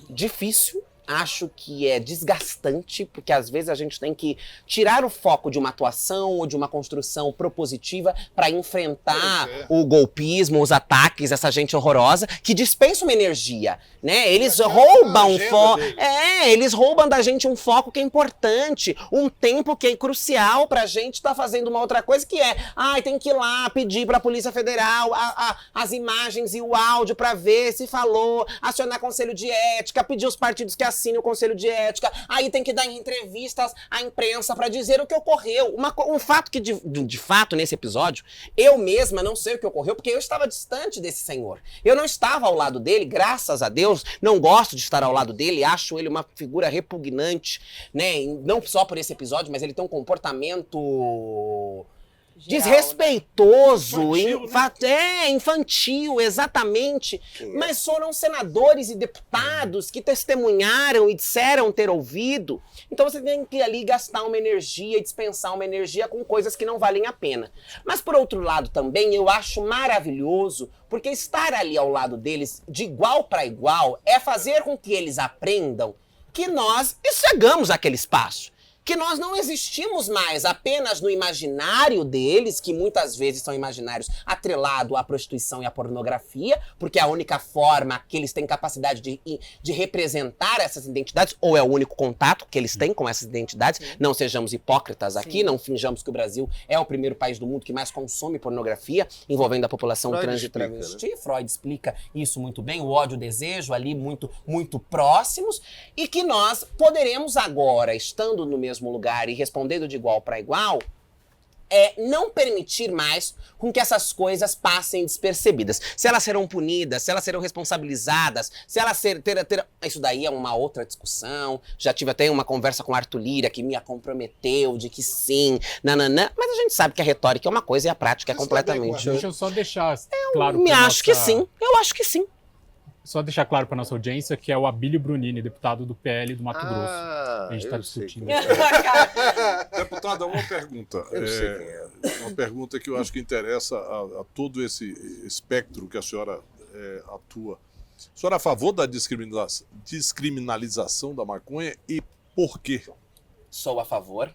difícil, acho que é desgastante, porque às vezes a gente tem que tirar o foco de uma atuação ou de uma construção propositiva para enfrentar o golpismo, os ataques, essa gente horrorosa, que dispensa uma energia, né? Eles roubam eles roubam da gente um foco que é importante, um tempo que é crucial pra gente estar fazendo uma outra coisa, que é, tem que ir lá pedir pra Polícia Federal as imagens e o áudio pra ver se falou, acionar Conselho de Ética, pedir os partidos que assinem o Conselho de Ética, aí tem que dar entrevistas à imprensa pra dizer o que ocorreu. Um fato que, de fato, nesse episódio, eu mesma não sei o que ocorreu, porque eu estava distante desse senhor. Eu não estava ao lado dele, graças a Deus, não gosto de estar ao lado dele, acho ele uma figura repugnante, né? Não só por esse episódio, mas ele tem um comportamento desrespeitoso, infantil, exatamente. Mas foram senadores e deputados que testemunharam e disseram ter ouvido. Então você tem que ali gastar uma energia e dispensar uma energia com coisas que não valem a pena. Mas por outro lado também eu acho maravilhoso, porque estar ali ao lado deles de igual para igual é fazer com que eles aprendam que nós chegamos àquele espaço. Que nós não existimos mais apenas no imaginário deles, que muitas vezes são imaginários atrelados à prostituição e à pornografia, porque é a única forma que eles têm capacidade de representar essas identidades, ou é o único contato que eles têm com essas identidades. Sim. Não sejamos hipócritas aqui, não finjamos que o Brasil é o primeiro país do mundo que mais consome pornografia, envolvendo a população trans e travesti. Né? Freud explica isso muito bem, o ódio e o desejo ali muito, muito próximos, e que nós poderemos agora, estando no mesmo lugar e respondendo de igual para igual, não permitir mais com que essas coisas passem despercebidas. Se elas serão punidas, se elas serão responsabilizadas, se elas isso daí é uma outra discussão. Já tive até uma conversa com o Arthur Lira, que me comprometeu de que sim, nananã. Mas a gente sabe que a retórica é uma coisa e a prática é completamente... Deixa eu só deixar claro... Eu acho que sim. Só deixar claro para nossa audiência que é o Abílio Brunini, deputado do PL do Mato Grosso. A gente está discutindo. Deputada, uma pergunta. Eu não sei quem é. uma pergunta que eu acho que interessa a todo esse espectro que a senhora atua. A senhora é a favor da descriminalização da maconha e por quê? Sou a favor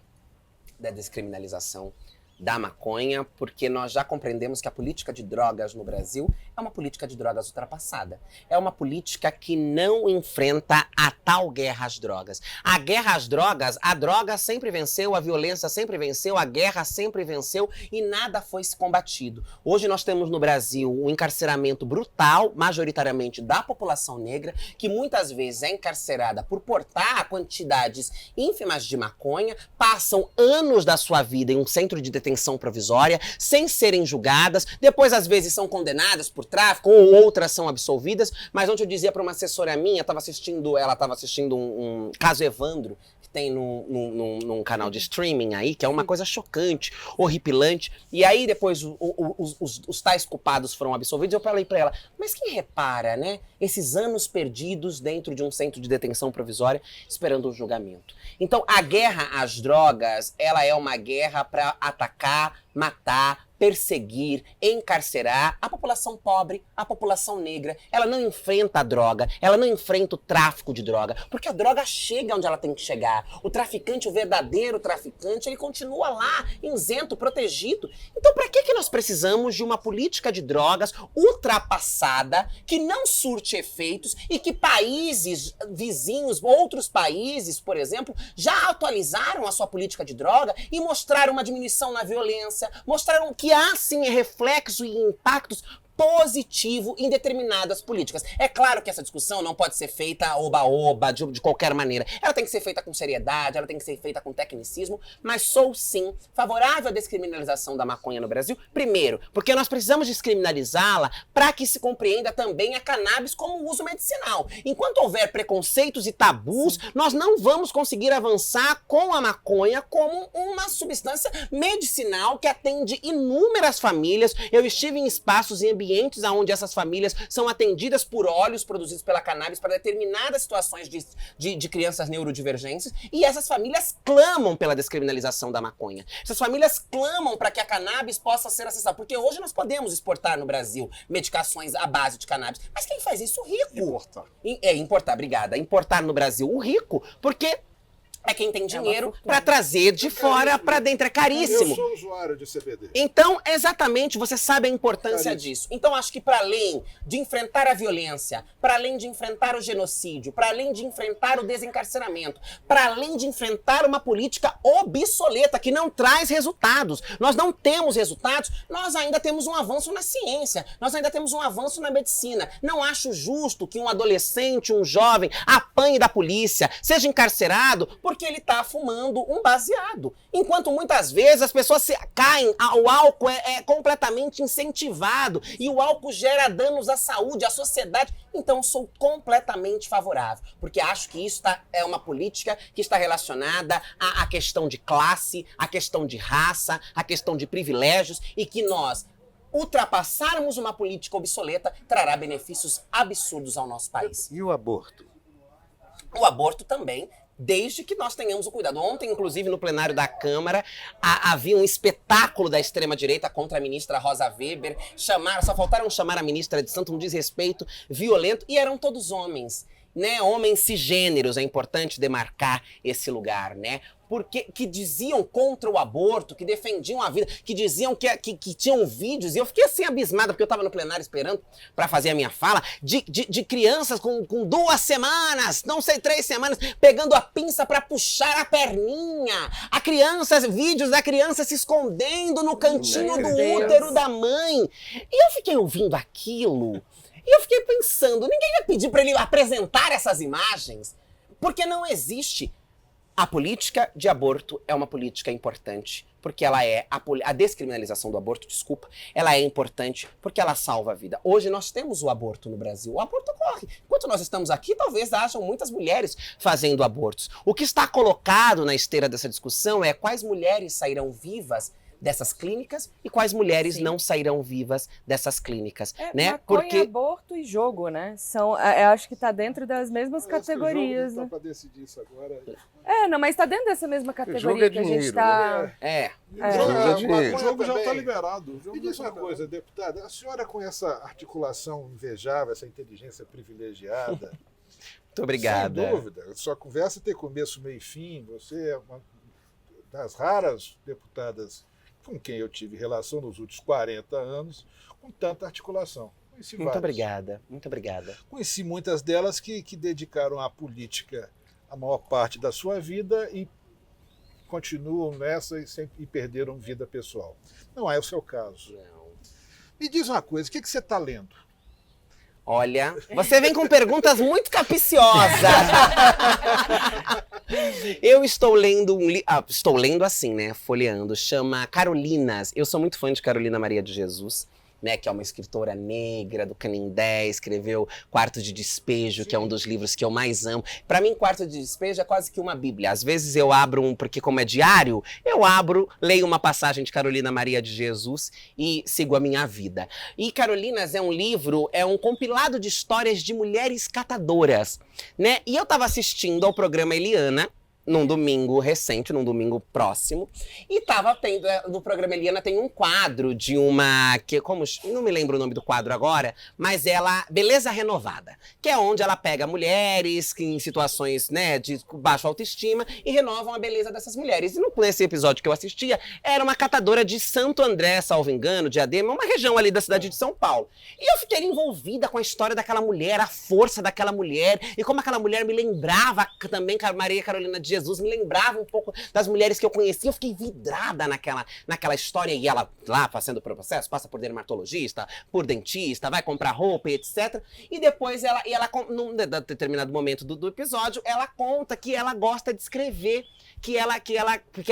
da descriminalização da maconha, porque nós já compreendemos que a política de drogas no Brasil é uma política de drogas ultrapassada. É uma política que não enfrenta a tal guerra às drogas. A guerra às drogas, a droga sempre venceu, a violência sempre venceu, a guerra sempre venceu e nada foi combatido. Hoje nós temos no Brasil um encarceramento brutal, majoritariamente da população negra, que muitas vezes é encarcerada por portar quantidades ínfimas de maconha, passam anos da sua vida em um centro de detenção provisória, sem serem julgadas, depois às vezes são condenadas por tráfico ou outras são absolvidas, mas ontem eu dizia para uma assessora minha, ela estava assistindo um caso Evandro, que tem num canal de streaming aí, que é uma coisa chocante, horripilante, e aí depois os tais culpados foram absolvidos, eu falei para ela, mas quem repara, né, esses anos perdidos dentro de um centro de detenção provisória esperando um julgamento. Então a guerra às drogas, ela é uma guerra para atacar, matar, perseguir, encarcerar a população pobre, a população negra. Ela não enfrenta a droga, ela não enfrenta o tráfico de droga, porque a droga chega onde ela tem que chegar. O traficante, o verdadeiro traficante, ele continua lá, isento, protegido. Então, para que nós precisamos de uma política de drogas ultrapassada, que não surte efeitos e que países vizinhos, outros países, por exemplo, já atualizaram a sua política de droga e mostraram uma diminuição na violência, mostraram que há sim reflexo e impactos positivo em determinadas políticas. É claro que essa discussão não pode ser feita oba-oba, de qualquer maneira. Ela tem que ser feita com seriedade, ela tem que ser feita com tecnicismo, mas sou sim favorável à descriminalização da maconha no Brasil. Primeiro, porque nós precisamos descriminalizá-la para que se compreenda também a cannabis como uso medicinal. Enquanto houver preconceitos e tabus, nós não vamos conseguir avançar com a maconha como uma substância medicinal que atende inúmeras famílias. Eu estive em espaços e ambientes onde essas famílias são atendidas por óleos produzidos pela cannabis para determinadas situações de crianças neurodivergentes, e essas famílias clamam pela descriminalização da maconha. Essas famílias clamam para que a cannabis possa ser acessada, porque hoje nós podemos exportar no Brasil medicações à base de cannabis, mas quem faz isso? O rico. Importar. Importar, obrigada. Importar no Brasil o rico, porque é quem tem dinheiro para trazer de fora para dentro. É caríssimo. Eu sou usuário de CBD. Então, exatamente, você sabe a importância disso. Então, acho que para além de enfrentar a violência, para além de enfrentar o genocídio, para além de enfrentar o desencarceramento, para além de enfrentar uma política obsoleta que não traz resultados, nós não temos resultados, nós ainda temos um avanço na ciência, nós ainda temos um avanço na medicina. Não acho justo que um adolescente, um jovem, apanhe da polícia, seja encarcerado porque ele está fumando um baseado. Enquanto muitas vezes as pessoas caem, o álcool é completamente incentivado e o álcool gera danos à saúde, à sociedade. Então sou completamente favorável, porque acho que isso é uma política que está relacionada à questão de classe, à questão de raça, à questão de privilégios, e que nós ultrapassarmos uma política obsoleta trará benefícios absurdos ao nosso país. E o aborto? O aborto também, desde que nós tenhamos o cuidado. Ontem, inclusive, no plenário da Câmara, havia um espetáculo da extrema-direita contra a ministra Rosa Weber. Só faltaram chamar a ministra de santo, um desrespeito violento, e eram todos homens, né? Homens cisgêneros, é importante demarcar esse lugar, né? Porque que diziam contra o aborto, que defendiam a vida, que diziam que tinham vídeos, e eu fiquei assim abismada, porque eu estava no plenário esperando para fazer a minha fala, de crianças com 2 semanas, não sei, 3 semanas, pegando a pinça para puxar a perninha, vídeos da criança se escondendo no cantinho do útero da mãe. E eu fiquei ouvindo aquilo, e eu fiquei pensando, ninguém ia pedir para ele apresentar essas imagens, porque não existe. A política de aborto é uma política importante, porque ela é a descriminalização do aborto, ela é importante porque ela salva a vida. Hoje nós temos o aborto no Brasil, o aborto ocorre. Enquanto nós estamos aqui, talvez hajam muitas mulheres fazendo abortos. O que está colocado na esteira dessa discussão é quais mulheres sairão vivas dessas clínicas e quais mulheres Sim. não sairão vivas dessas clínicas, né? Maconha, Porque aborto e jogo, né? Eu acho que tá dentro das mesmas categorias. Não Né? dá para decidir isso agora. Não, mas tá dentro dessa mesma jogo categoria é que a gente dinheiro, tá. Jogo é dinheiro. O jogo já está também. liberado. O jogo Me diz já uma tá liberado. coisa, deputada, a senhora com essa articulação invejável, essa inteligência privilegiada, muito obrigada. sem dúvida, sua conversa tem começo, meio e fim, você é uma das raras deputadas com quem eu tive relação nos últimos 40 anos, com tanta articulação. Conheci Muito várias. obrigada, muito obrigada. Conheci muitas delas que dedicaram à política a maior parte da sua vida e continuam nessa e perderam vida pessoal. Não é o seu caso. Não. Me diz uma coisa, o que você está lendo? Olha, você vem com perguntas muito capiciosas. Eu estou lendo um livro. Estou lendo assim, né? Folheando. Chama Carolinas. Eu sou muito fã de Carolina Maria de Jesus, né? Que é uma escritora negra do Canindé, escreveu Quarto de Despejo, que é um dos livros que eu mais amo. Para mim, Quarto de Despejo é quase que uma bíblia. Às vezes eu abro porque como é diário, eu abro, leio uma passagem de Carolina Maria de Jesus e sigo a minha vida. E Carolinas é um livro, é um compilado de histórias de mulheres catadoras, né? E eu estava assistindo ao programa Eliana, num domingo recente, num domingo próximo, e tava tendo, no programa Eliana tem um quadro de uma, não me lembro o nome do quadro agora, mas Beleza Renovada, que é onde ela pega mulheres que em situações, né, de baixa autoestima e renovam a beleza dessas mulheres. E nesse episódio que eu assistia, era uma catadora de Santo André, salvo engano, Diadema, uma região ali da cidade de São Paulo. E eu fiquei envolvida com a história daquela mulher, a força daquela mulher, e como aquela mulher me lembrava também, Maria Carolina de Jesus, me lembrava um pouco das mulheres que eu conhecia. Eu fiquei vidrada naquela história. E ela lá passando pelo processo, passa por dermatologista, por dentista, vai comprar roupa e etc. E depois num determinado momento do episódio, ela conta que ela gosta de escrever, porque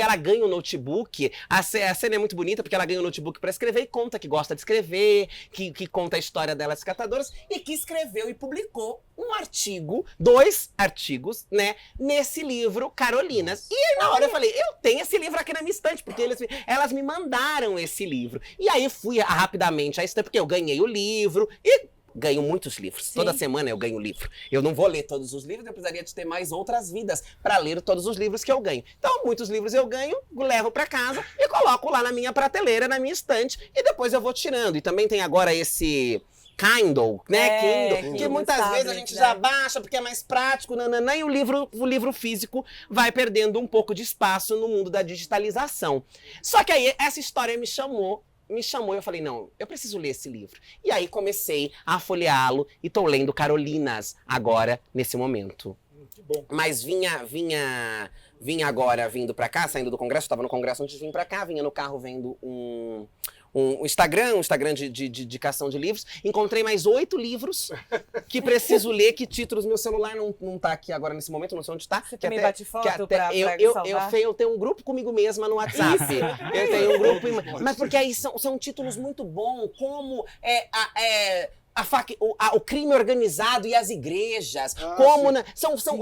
ela ganha um notebook. A cena é muito bonita porque ela ganha um notebook para escrever e conta que gosta de escrever, que conta a história delas catadoras e que escreveu e publicou um artigo, 2 artigos, né, nesse livro Carolinas. E aí na hora eu falei, eu tenho esse livro aqui na minha estante, porque elas me mandaram esse livro. E aí fui rapidamente à estante, porque eu ganhei o livro e ganho muitos livros. Sim. Toda semana eu ganho livro. Eu não vou ler todos os livros, eu precisaria de ter mais outras vidas para ler todos os livros que eu ganho. Então, muitos livros eu ganho, levo para casa e coloco lá na minha prateleira, na minha estante, e depois eu vou tirando. E também tem agora esse Kindle, né? Kindle, que muitas vezes a gente já baixa porque é mais prático, nananã, e o livro físico vai perdendo um pouco de espaço no mundo da digitalização. Só que aí essa história me chamou e eu falei, não, eu preciso ler esse livro. E aí comecei a folheá-lo e tô lendo Carolinas agora, nesse momento. Que bom. Mas vinha agora, vindo pra cá, saindo do congresso, tava no congresso antes de vir pra cá, vinha no carro vendo um Instagram de indicação de livros. Encontrei mais 8 livros que preciso ler, que títulos, meu celular não tá aqui agora nesse momento, não sei onde tá. Você também bate foto pra salvar? Eu tenho um grupo comigo mesma no WhatsApp. Eu tenho um grupo, mas porque aí são títulos muito bons, como o crime organizado e as igrejas,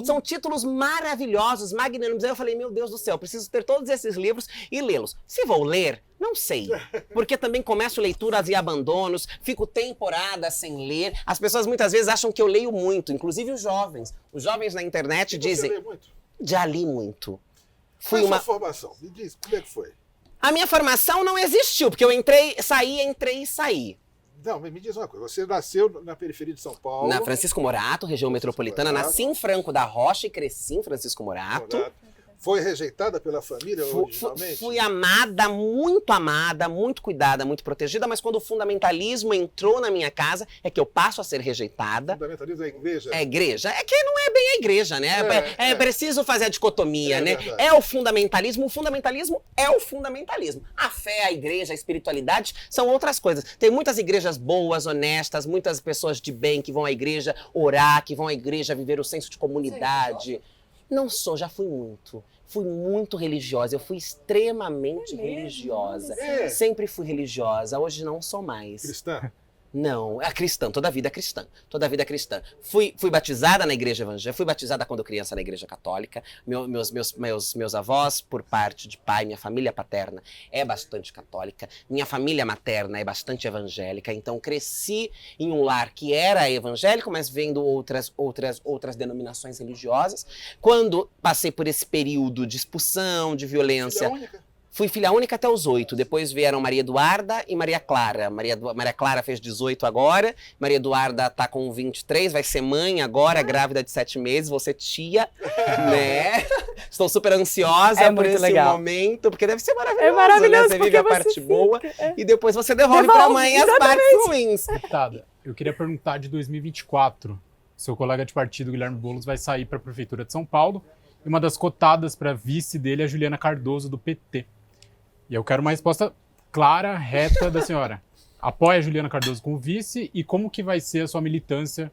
são títulos maravilhosos, magnânimos. Aí eu falei, meu Deus do céu, preciso ter todos esses livros e lê-los. Se vou ler, não sei, porque também começo leituras e abandonos, fico temporadas sem ler. As pessoas muitas vezes acham que eu leio muito, inclusive os jovens. Os jovens na internet dizem... Você lê muito? Já li muito. Qual é a sua formação? Me diz, como é que foi? A minha formação não existiu, porque eu entrei e saí. Não, me diz uma coisa. Você nasceu na periferia de São Paulo. Na Francisco Morato, região metropolitana. Morato. Nasci em Franco da Rocha e cresci em Francisco Morato. Foi rejeitada pela família originalmente? Fui amada, muito cuidada, muito protegida, mas quando o fundamentalismo entrou na minha casa, é que eu passo a ser rejeitada. Fundamentalismo é a igreja? É igreja. É que não é bem a igreja, né? É preciso fazer a dicotomia, né? Verdade. É o fundamentalismo é o fundamentalismo. A fé, a igreja, a espiritualidade são outras coisas. Tem muitas igrejas boas, honestas, muitas pessoas de bem que vão à igreja orar, que vão à igreja viver o senso de comunidade. Não sou, já fui muito. Fui muito religiosa, eu fui extremamente religiosa. É. Sempre fui religiosa, hoje não sou mais. Cristã? Não, é cristã, toda a vida é cristã. Toda a vida é cristã. Fui batizada na igreja evangélica, fui batizada quando criança na igreja católica. Meus avós, por parte de pai, minha família paterna é bastante católica. Minha família materna é bastante evangélica. Então cresci em um lar que era evangélico, mas vendo outras denominações religiosas. Quando passei por esse período de expulsão, de violência... Filha única? Fui filha única até os 8, depois vieram Maria Eduarda e Maria Clara. Maria Clara fez 18 agora, Maria Eduarda tá com 23, vai ser mãe agora, grávida de 7 meses, vou ser tia, né? Estou super ansiosa por esse momento, porque deve ser maravilhoso, É maravilhoso, né? Você vive a parte boa e depois você devolve pra mãe as partes ruins. Deputada, eu queria perguntar de 2024. Seu colega de partido, Guilherme Boulos, vai sair para a Prefeitura de São Paulo e uma das cotadas para vice dele é a Juliana Cardoso, do PT. E eu quero uma resposta clara, reta da senhora. Apoia a Juliana Cardoso como vice e como que vai ser a sua militância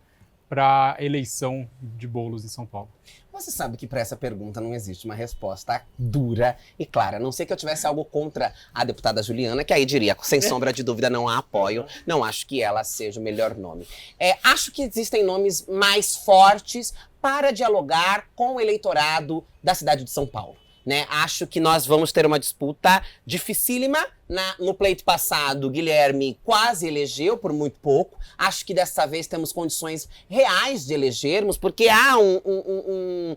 para a eleição de Boulos em São Paulo? Você sabe que para essa pergunta não existe uma resposta dura e clara. A não ser que eu tivesse algo contra a deputada Juliana, que aí diria, sem sombra de dúvida, não a apoio. Não acho que ela seja o melhor nome. Acho que existem nomes mais fortes para dialogar com o eleitorado da cidade de São Paulo. Né? Acho que nós vamos ter uma disputa dificílima. No pleito passado, Guilherme quase elegeu por muito pouco. Acho que dessa vez temos condições reais de elegermos, porque há um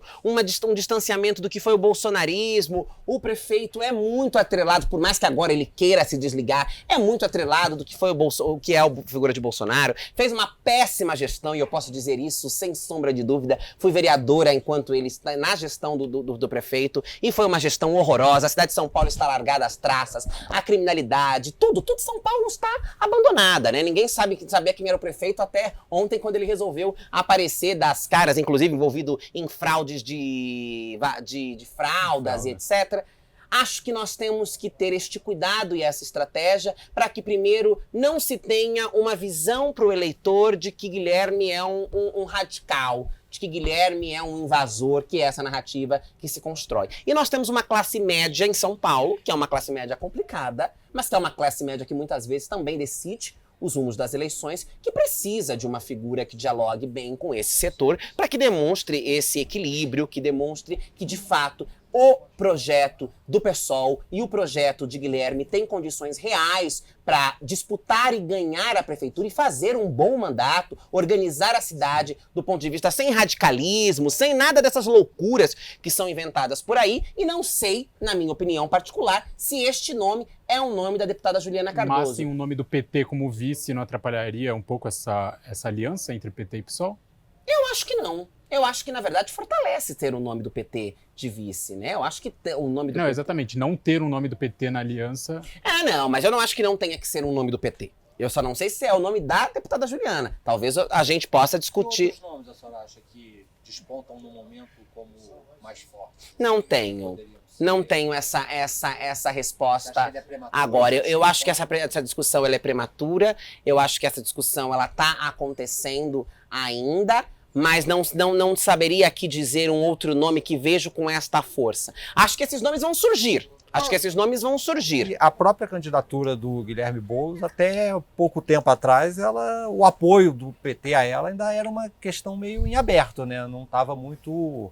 distanciamento do que foi o bolsonarismo. O prefeito é muito atrelado, por mais que agora ele queira se desligar, é muito atrelado do que foi o que é a figura de Bolsonaro. Fez uma péssima gestão, e eu posso dizer isso sem sombra de dúvida. Fui vereadora enquanto ele está na gestão do prefeito, e foi uma gestão horrorosa. A cidade de São Paulo está largada às traças, a criminalidade, tudo São Paulo está abandonada, né? Ninguém sabia quem era o prefeito até ontem, quando ele resolveu aparecer das caras, inclusive envolvido em fraudes de fraldas e etc. Acho que nós temos que ter este cuidado e essa estratégia para que, primeiro, não se tenha uma visão para o eleitor de que Guilherme é um radical, de que Guilherme é um invasor, que é essa narrativa que se constrói. E nós temos uma classe média em São Paulo, que é uma classe média complicada, mas que é uma classe média que muitas vezes também decide os rumos das eleições, que precisa de uma figura que dialogue bem com esse setor, para que demonstre esse equilíbrio, que demonstre que, de fato, o projeto do PSOL e o projeto de Guilherme têm condições reais para disputar e ganhar a prefeitura e fazer um bom mandato, organizar a cidade do ponto de vista sem radicalismo, sem nada dessas loucuras que são inventadas por aí. E não sei, na minha opinião particular, se este nome é um nome da deputada Juliana Cardoso. Mas sim, o nome do PT como vice não atrapalharia um pouco essa aliança entre PT e PSOL? Eu acho que não. Eu acho que, na verdade, fortalece ter o nome do PT de vice, né? Eu acho que o nome do Não, PT... exatamente. Não ter o nome do PT na aliança... Não, mas eu não acho que não tenha que ser um nome do PT. Eu só não sei se é o nome da deputada Juliana. Talvez a gente possa discutir... Quantos nomes a senhora acha que despontam no momento como mais fortes? Não tenho. Não tenho essa resposta agora. Eu acho que essa discussão ela é prematura. Eu acho que essa discussão ela está acontecendo ainda. Mas não saberia aqui dizer um outro nome que vejo com esta força. Acho que esses nomes vão surgir. A própria candidatura do Guilherme Boulos, até pouco tempo atrás, o apoio do PT a ela ainda era uma questão meio em aberto, né? Não estava muito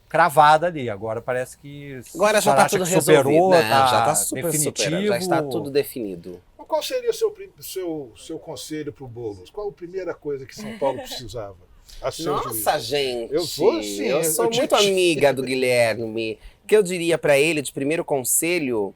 cravada ali. Agora parece que... Agora já está tudo superou, resolvido. Tá já está super definitivo. Já está tudo definido. Qual seria o seu conselho para o Boulos? Qual a primeira coisa que São Paulo precisava? Nossa, gente, eu sou muito amiga do Guilherme. O que eu diria para ele de primeiro conselho,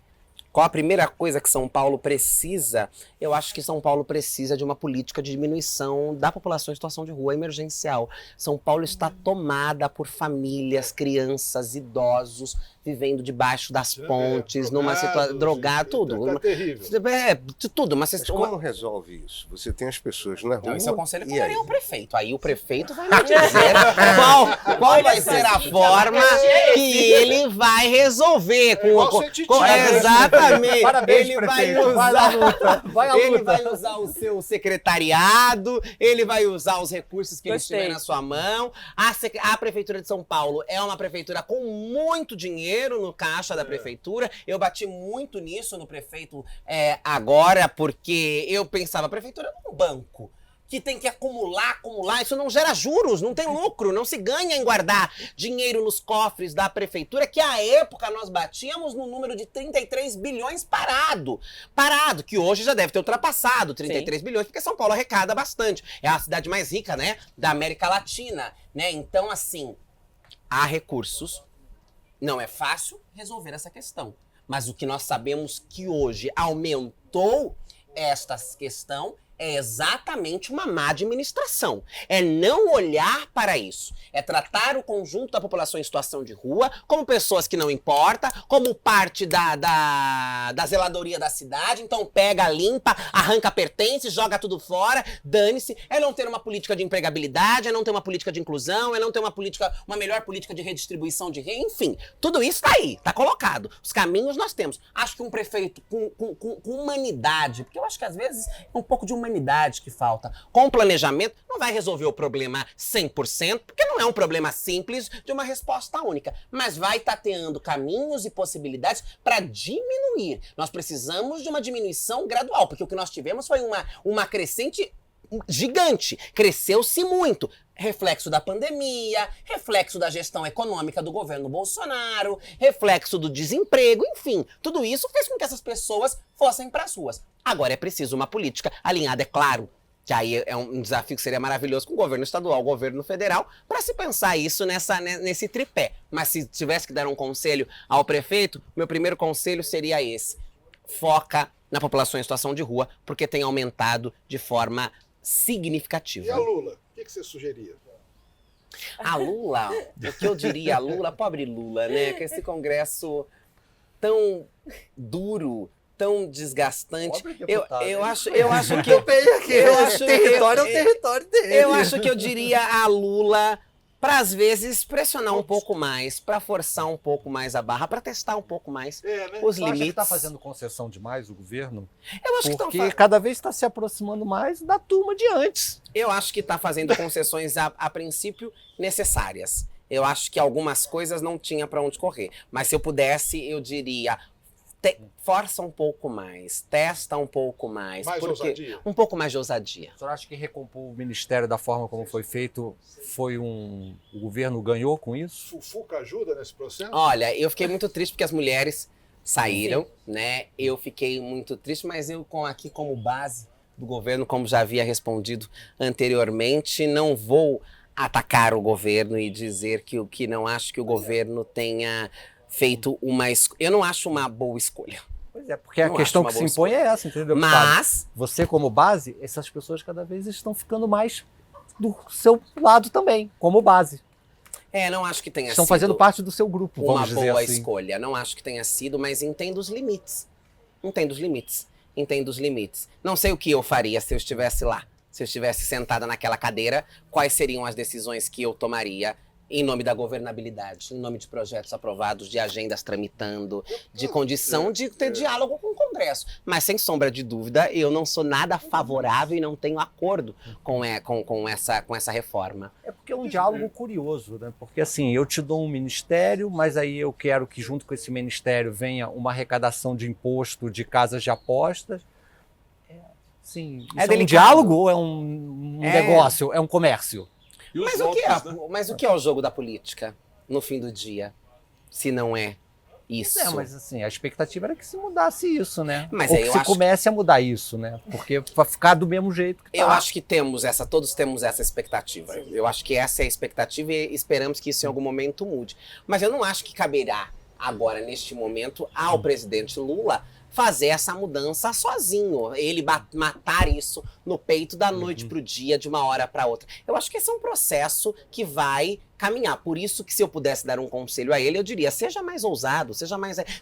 qual a primeira coisa que São Paulo precisa? Eu acho que São Paulo precisa de uma política de diminuição da população em situação de rua emergencial. São Paulo está tomada por famílias, crianças, idosos, vivendo debaixo das pontes, numa situação... Drogado, tudo. Tá terrível. Tudo. Mas como resolve isso? Você tem as pessoas na rua... Não, esse é o conselho que eu daria ao prefeito. Aí o prefeito vai me dizer qual vai ser a forma que ele vai resolver. Exatamente. Parabéns, ele prefeito. Vai à luta. Ele vai usar o seu secretariado, ele vai usar os recursos que ele tiver na sua mão. A Prefeitura de São Paulo é uma prefeitura com muito dinheiro, dinheiro no caixa da prefeitura. Eu bati muito nisso no prefeito agora, porque eu pensava, a prefeitura é um banco que tem que acumular, isso não gera juros, não tem lucro, não se ganha em guardar dinheiro nos cofres da prefeitura, que à época nós batíamos no número de 33 bilhões parado, que hoje já deve ter ultrapassado 33 bilhões, porque São Paulo arrecada bastante, é a cidade mais rica, né, da América Latina, né, então assim, há recursos, não é fácil resolver essa questão, mas o que nós sabemos que hoje aumentou esta questão é exatamente uma má administração. É não olhar para isso. É tratar o conjunto da população em situação de rua como pessoas que não importa, como parte da zeladoria da cidade. Então pega, limpa, arranca pertences, joga tudo fora, dane-se. É não ter uma política de empregabilidade, é não ter uma política de inclusão, é não ter uma melhor política de redistribuição de renda. Enfim, tudo isso tá aí, tá colocado. Os caminhos nós temos. Acho que um prefeito com humanidade, porque eu acho que às vezes é um pouco de humanidade que falta. Com planejamento, não vai resolver o problema 100%, porque não é um problema simples de uma resposta única, mas vai tateando caminhos e possibilidades para diminuir. Nós precisamos de uma diminuição gradual, porque o que nós tivemos foi uma crescente gigante, cresceu-se muito. Reflexo da pandemia, reflexo da gestão econômica do governo Bolsonaro, reflexo do desemprego, enfim, tudo isso fez com que essas pessoas fossem para as ruas. Agora é preciso uma política alinhada, é claro, que aí é um desafio que seria maravilhoso com o governo estadual, o governo federal, para se pensar isso nesse tripé. Mas se tivesse que dar um conselho ao prefeito, meu primeiro conselho seria esse: foca na população em situação de rua, porque tem aumentado de forma significativa. E a Lula? O que você sugeria? A Lula, o que eu diria a Lula, pobre Lula, né? Com esse congresso tão duro, tão desgastante. Eu acho que território é o território dele. Eu acho que eu diria a Lula para às vezes pressionar um pouco mais, para forçar um pouco mais a barra, para testar um pouco mais os Você limites. acha que está fazendo concessão demais o governo? Eu acho que Porque cada vez está se aproximando mais da turma de antes. Eu acho que está fazendo concessões a princípio necessárias. Eu acho que algumas coisas não tinha para onde correr. Mas se eu pudesse, eu diria: força um pouco mais, testa um pouco mais. Ousadia? Um pouco mais de ousadia. O senhor acha que recompor o ministério da forma como foi feito o governo ganhou com isso? O Fuca ajuda nesse processo? Olha, eu fiquei muito triste porque as mulheres saíram, né? Eu fiquei muito triste, mas eu aqui como base do governo, como já havia respondido anteriormente, não vou atacar o governo e dizer que não acho que o governo tenha feito eu não acho uma boa escolha. Pois é, porque a questão que se impõe é essa, entendeu? Mas você como base, essas pessoas cada vez estão ficando mais do seu lado também, como base. Não acho que tenha Estão sido fazendo parte do seu grupo, uma vamos dizer boa assim. escolha. Não acho que tenha sido, mas entendo os limites. Entendo os limites. Não sei o que eu faria se eu estivesse lá. Se eu estivesse sentada naquela cadeira, quais seriam as decisões que eu tomaria em nome da governabilidade, em nome de projetos aprovados, de agendas tramitando, de condição de ter diálogo com o Congresso. Mas, sem sombra de dúvida, eu não sou nada favorável e não tenho acordo com essa reforma. É porque é um diálogo curioso, né? Porque assim, eu te dou um ministério, mas aí eu quero que junto com esse ministério venha uma arrecadação de imposto de casas de apostas. Sim, isso é um diálogo ou é um negócio, é um comércio? Mas o que é o jogo da política, no fim do dia, se não é isso? Mas assim, a expectativa era que se mudasse isso, né? Mas ou que se comece a mudar isso, né? Porque vai ficar do mesmo jeito que tá. Eu acho que todos temos essa expectativa. Eu acho que essa é a expectativa e esperamos que isso em algum momento mude. Mas eu não acho que caberá agora, neste momento, ao presidente Lula fazer essa mudança sozinho, ele matar isso no peito da noite pro dia, de uma hora para outra. Eu acho que esse é um processo que vai caminhar. Por isso que se eu pudesse dar um conselho a ele, eu diria: seja mais ousado,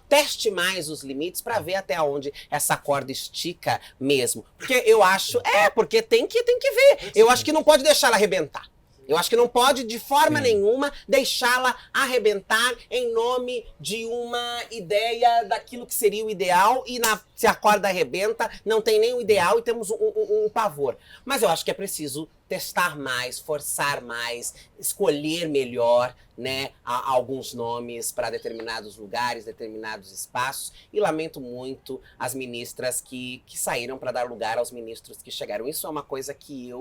teste mais os limites para ver até onde essa corda estica mesmo. Porque eu acho, porque tem que ver. Eu acho que não pode deixar ela arrebentar. Eu acho que não pode, de forma nenhuma, deixá-la arrebentar em nome de uma ideia daquilo que seria o ideal e se a corda arrebenta, não tem nem o ideal e temos um pavor. Mas eu acho que é preciso testar mais, forçar mais, escolher melhor, né, alguns nomes para determinados lugares, determinados espaços. E lamento muito as ministras que saíram para dar lugar aos ministros que chegaram. Isso é uma coisa que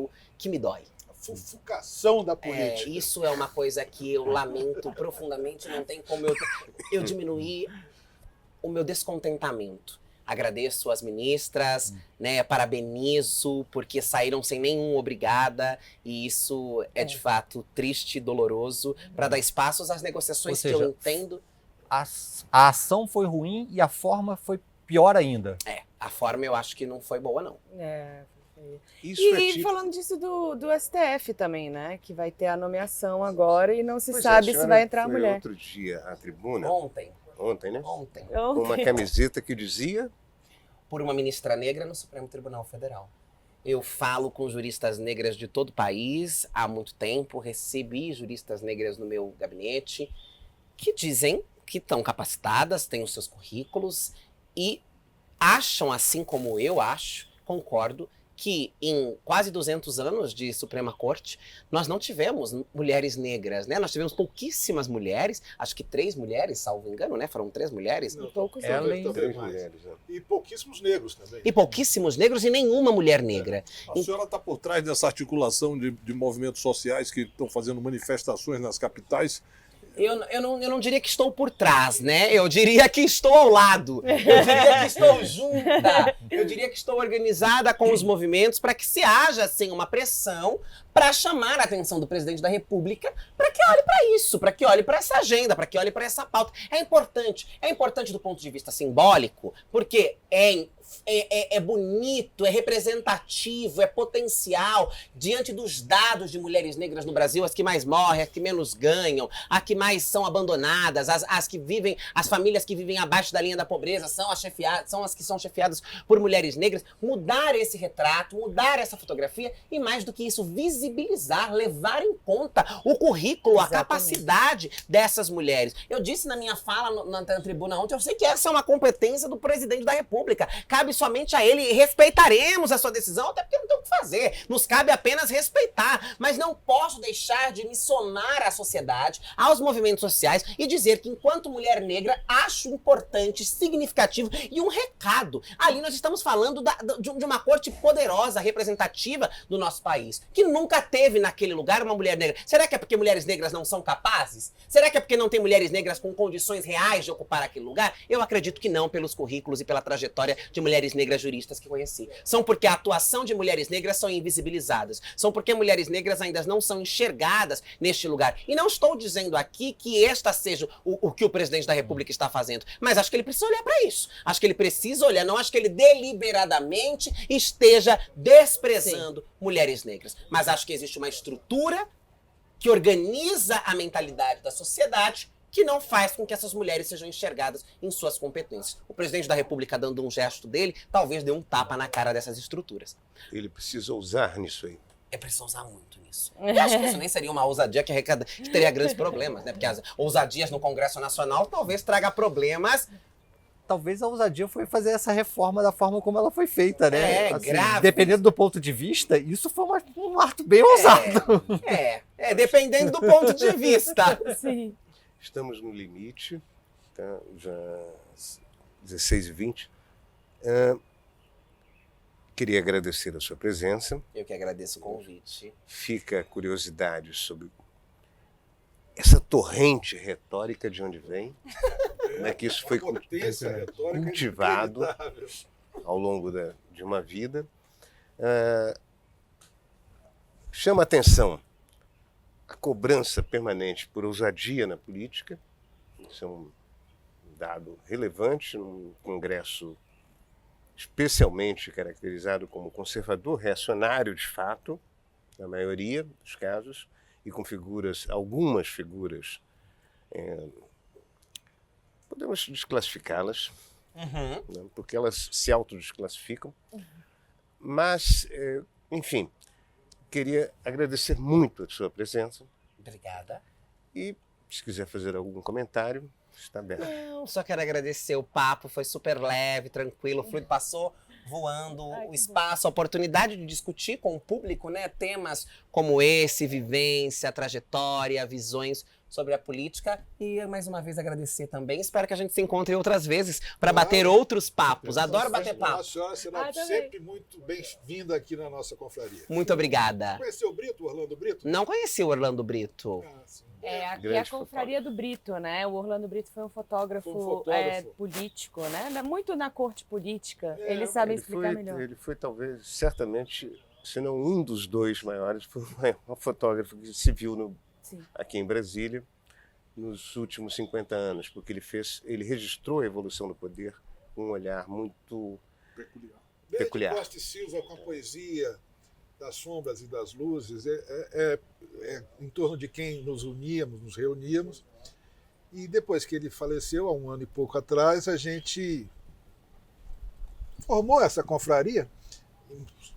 me dói. Fufucação da política. Isso é uma coisa que eu lamento profundamente, não tem como eu diminuir o meu descontentamento. Agradeço as ministras, né, parabenizo, porque saíram sem nenhum obrigada, e isso é de fato triste e doloroso, para dar espaços às negociações. Ou seja, que eu entendo. A ação foi ruim e a forma foi pior ainda. A forma eu acho que não foi boa, não. Isso E falando disso do STF também, né? Que vai ter a nomeação agora e não se sabe se vai entrar a mulher. Outro dia à tribuna, Ontem, né? ontem, Com uma camiseta que dizia... por uma ministra negra no Supremo Tribunal Federal. Eu falo com juristas negras de todo o país há muito tempo, recebi juristas negras no meu gabinete que dizem que estão capacitadas, têm os seus currículos e acham, assim como eu acho, concordo, que em quase 200 anos de Suprema Corte, nós não tivemos mulheres negras, né? Nós tivemos pouquíssimas mulheres, acho que 3 mulheres, salvo engano, né? Foram 3 mulheres. Não, poucos talvez homens. 3 mais. mulheres, né? E pouquíssimos negros também. E pouquíssimos negros e nenhuma mulher negra. A senhora está por trás dessa articulação de movimentos sociais que estão fazendo manifestações nas capitais. Eu não diria que estou por trás, né? Eu diria que estou ao lado. Eu diria que estou junta. Eu diria que estou organizada com os movimentos para que se haja, assim, uma pressão para chamar a atenção do presidente da República para que olhe para isso, para que olhe para essa agenda, para que olhe para essa pauta. É importante do ponto de vista simbólico, porque é bonito, é representativo, é potencial diante dos dados de mulheres negras no Brasil, as que mais morrem, as que menos ganham, as que mais são abandonadas, as famílias que vivem abaixo da linha da pobreza são as que são chefiadas por mulheres negras. Mudar esse retrato, mudar essa fotografia e, mais do que isso, visibilizar, levar em conta o currículo, Exatamente. a capacidade dessas mulheres. Eu disse na minha fala na tribuna ontem, eu sei que essa é uma competência do presidente da República. Cabe somente a ele e respeitaremos a sua decisão, até porque não tem o que fazer. Nos cabe apenas respeitar. Mas não posso deixar de me somar à sociedade, aos movimentos sociais e dizer que, enquanto mulher negra, acho importante, significativo e um recado. Ali nós estamos falando de uma corte poderosa, representativa do nosso país, que nunca teve naquele lugar uma mulher negra. Será que é porque mulheres negras não são capazes? Será que é porque não tem mulheres negras com condições reais de ocupar aquele lugar? Eu acredito que não, pelos currículos e pela trajetória de mulheres negras juristas que conheci. São porque a atuação de mulheres negras são invisibilizadas. São porque mulheres negras ainda não são enxergadas neste lugar. E não estou dizendo aqui que esta seja o que o presidente da República está fazendo, mas acho que ele precisa olhar para isso. Acho que ele precisa olhar, não acho que ele deliberadamente esteja desprezando mulheres negras. Mas acho que existe uma estrutura que organiza a mentalidade da sociedade que não faz com que essas mulheres sejam enxergadas em suas competências. O presidente da República, dando um gesto dele, talvez dê um tapa na cara dessas estruturas. Ele precisa usar nisso aí. É preciso usar muito nisso. Eu acho que isso nem seria uma ousadia que teria grandes problemas, né? Porque as ousadias no Congresso Nacional talvez traga problemas. Talvez a ousadia foi fazer essa reforma da forma como ela foi feita, né? Grave. Dependendo do ponto de vista, isso foi um ato bem ousado. Dependendo do ponto de vista. Sim. Estamos no limite, tá? Já 16h20. Queria agradecer a sua presença. Eu que agradeço o convite. Fica a curiosidade sobre essa torrente retórica de onde vem, como é que isso foi Potência retórica cultivado inacreditável. ao longo de uma vida. Chama a atenção a cobrança permanente por ousadia na política. Isso é um dado relevante num Congresso especialmente caracterizado como conservador, reacionário de fato, na maioria dos casos, e com algumas figuras, podemos desclassificá-las, né, porque elas se autodesclassificam, mas, enfim, queria agradecer muito a sua presença Obrigada. e, se quiser fazer algum comentário, está aberto. Não, só quero agradecer o papo, foi super leve, tranquilo, o fluido passou voando, o espaço, a oportunidade de discutir com o público, né, temas como esse, vivência, trajetória, visões sobre a política e mais uma vez agradecer também. Espero que a gente se encontre outras vezes para bater outros papos. Adoro bater papo. A senhora será sempre muito bem-vinda aqui na nossa confraria. Muito obrigada. Conheceu o Brito, o Orlando Brito? Não conheci o Orlando Brito. Ah, sim. Aqui é a Grande confraria do Brito, né? O Orlando Brito foi um fotógrafo, Foi um fotógrafo. político, né? Muito na corte política. Eles sabem explicar melhor. Ele foi talvez, certamente, se não um dos dois maiores, foi um fotógrafo que se viu Sim. aqui em Brasília nos últimos 50 anos, porque ele registrou a evolução do poder com um olhar muito peculiar. Costa e Silva com a poesia das sombras e das luzes, é em torno de quem nos uníamos, nos reuníamos. E depois que ele faleceu, há 1 ano e pouco atrás, a gente formou essa confraria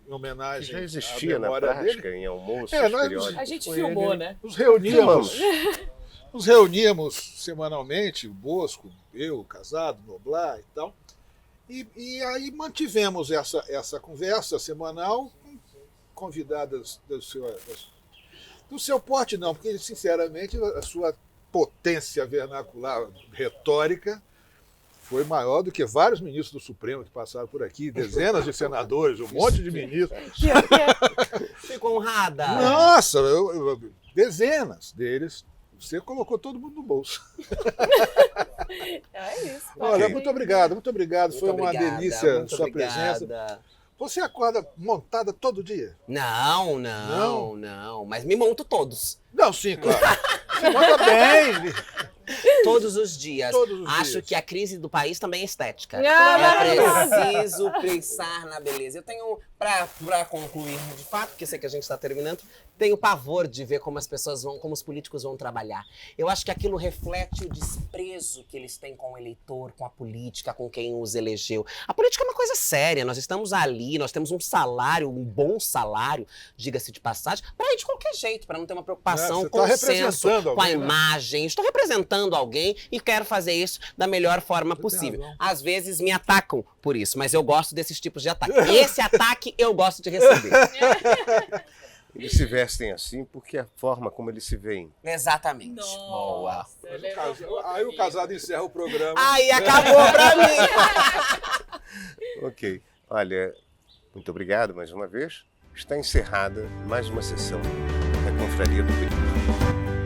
em homenagem Que já à existia na memória prática, dele. em almoços nós- periódicos. A gente Com filmou, ele. né? Nos reuníamos semanalmente, o Bosco, eu, Casado, Noblar e tal. E aí mantivemos essa conversa semanal com convidadas do seu porte, não, porque, sinceramente, a sua potência vernacular, retórica, foi maior do que vários ministros do Supremo que passaram por aqui, dezenas de senadores, um monte de ministros. Pior que é. Fico honrada. Nossa, dezenas deles. Você colocou todo mundo no bolso. É isso. Olha, Ok. muito obrigado, muito obrigado. Foi uma Obrigada, delícia muito sua obrigada. presença. Você acorda montada todo dia? Não. Mas me monto todos. Não, sim, claro. Você monta bem. Todos os dias. Todos os Acho dias. que a crise do país também é estética. Ah, É preciso pensar na beleza. Eu tenho, pra concluir de fato, porque sei que a gente está terminando, tenho pavor de ver como as pessoas vão, como os políticos vão trabalhar. Eu acho que aquilo reflete o desprezo que eles têm com o eleitor, com a política, com quem os elegeu. A política é uma coisa séria, nós estamos ali, nós temos um salário, um bom salário, diga-se de passagem, para ir de qualquer jeito, para não ter uma preocupação Você com tá o senso, representando com a alguém, né? imagem. Estou representando alguém e quero fazer isso da melhor forma Você tem possível. razão. Às vezes me atacam por isso, mas eu gosto desses tipos de ataque. Esse ataque eu gosto de receber. Eles se vestem assim porque é a forma como eles se veem. Exatamente. Boa. Aí o Casado encerra o programa. Aí acabou pra mim. Ok. Olha, muito obrigado mais uma vez. Está encerrada mais uma sessão da Confraria do Brito.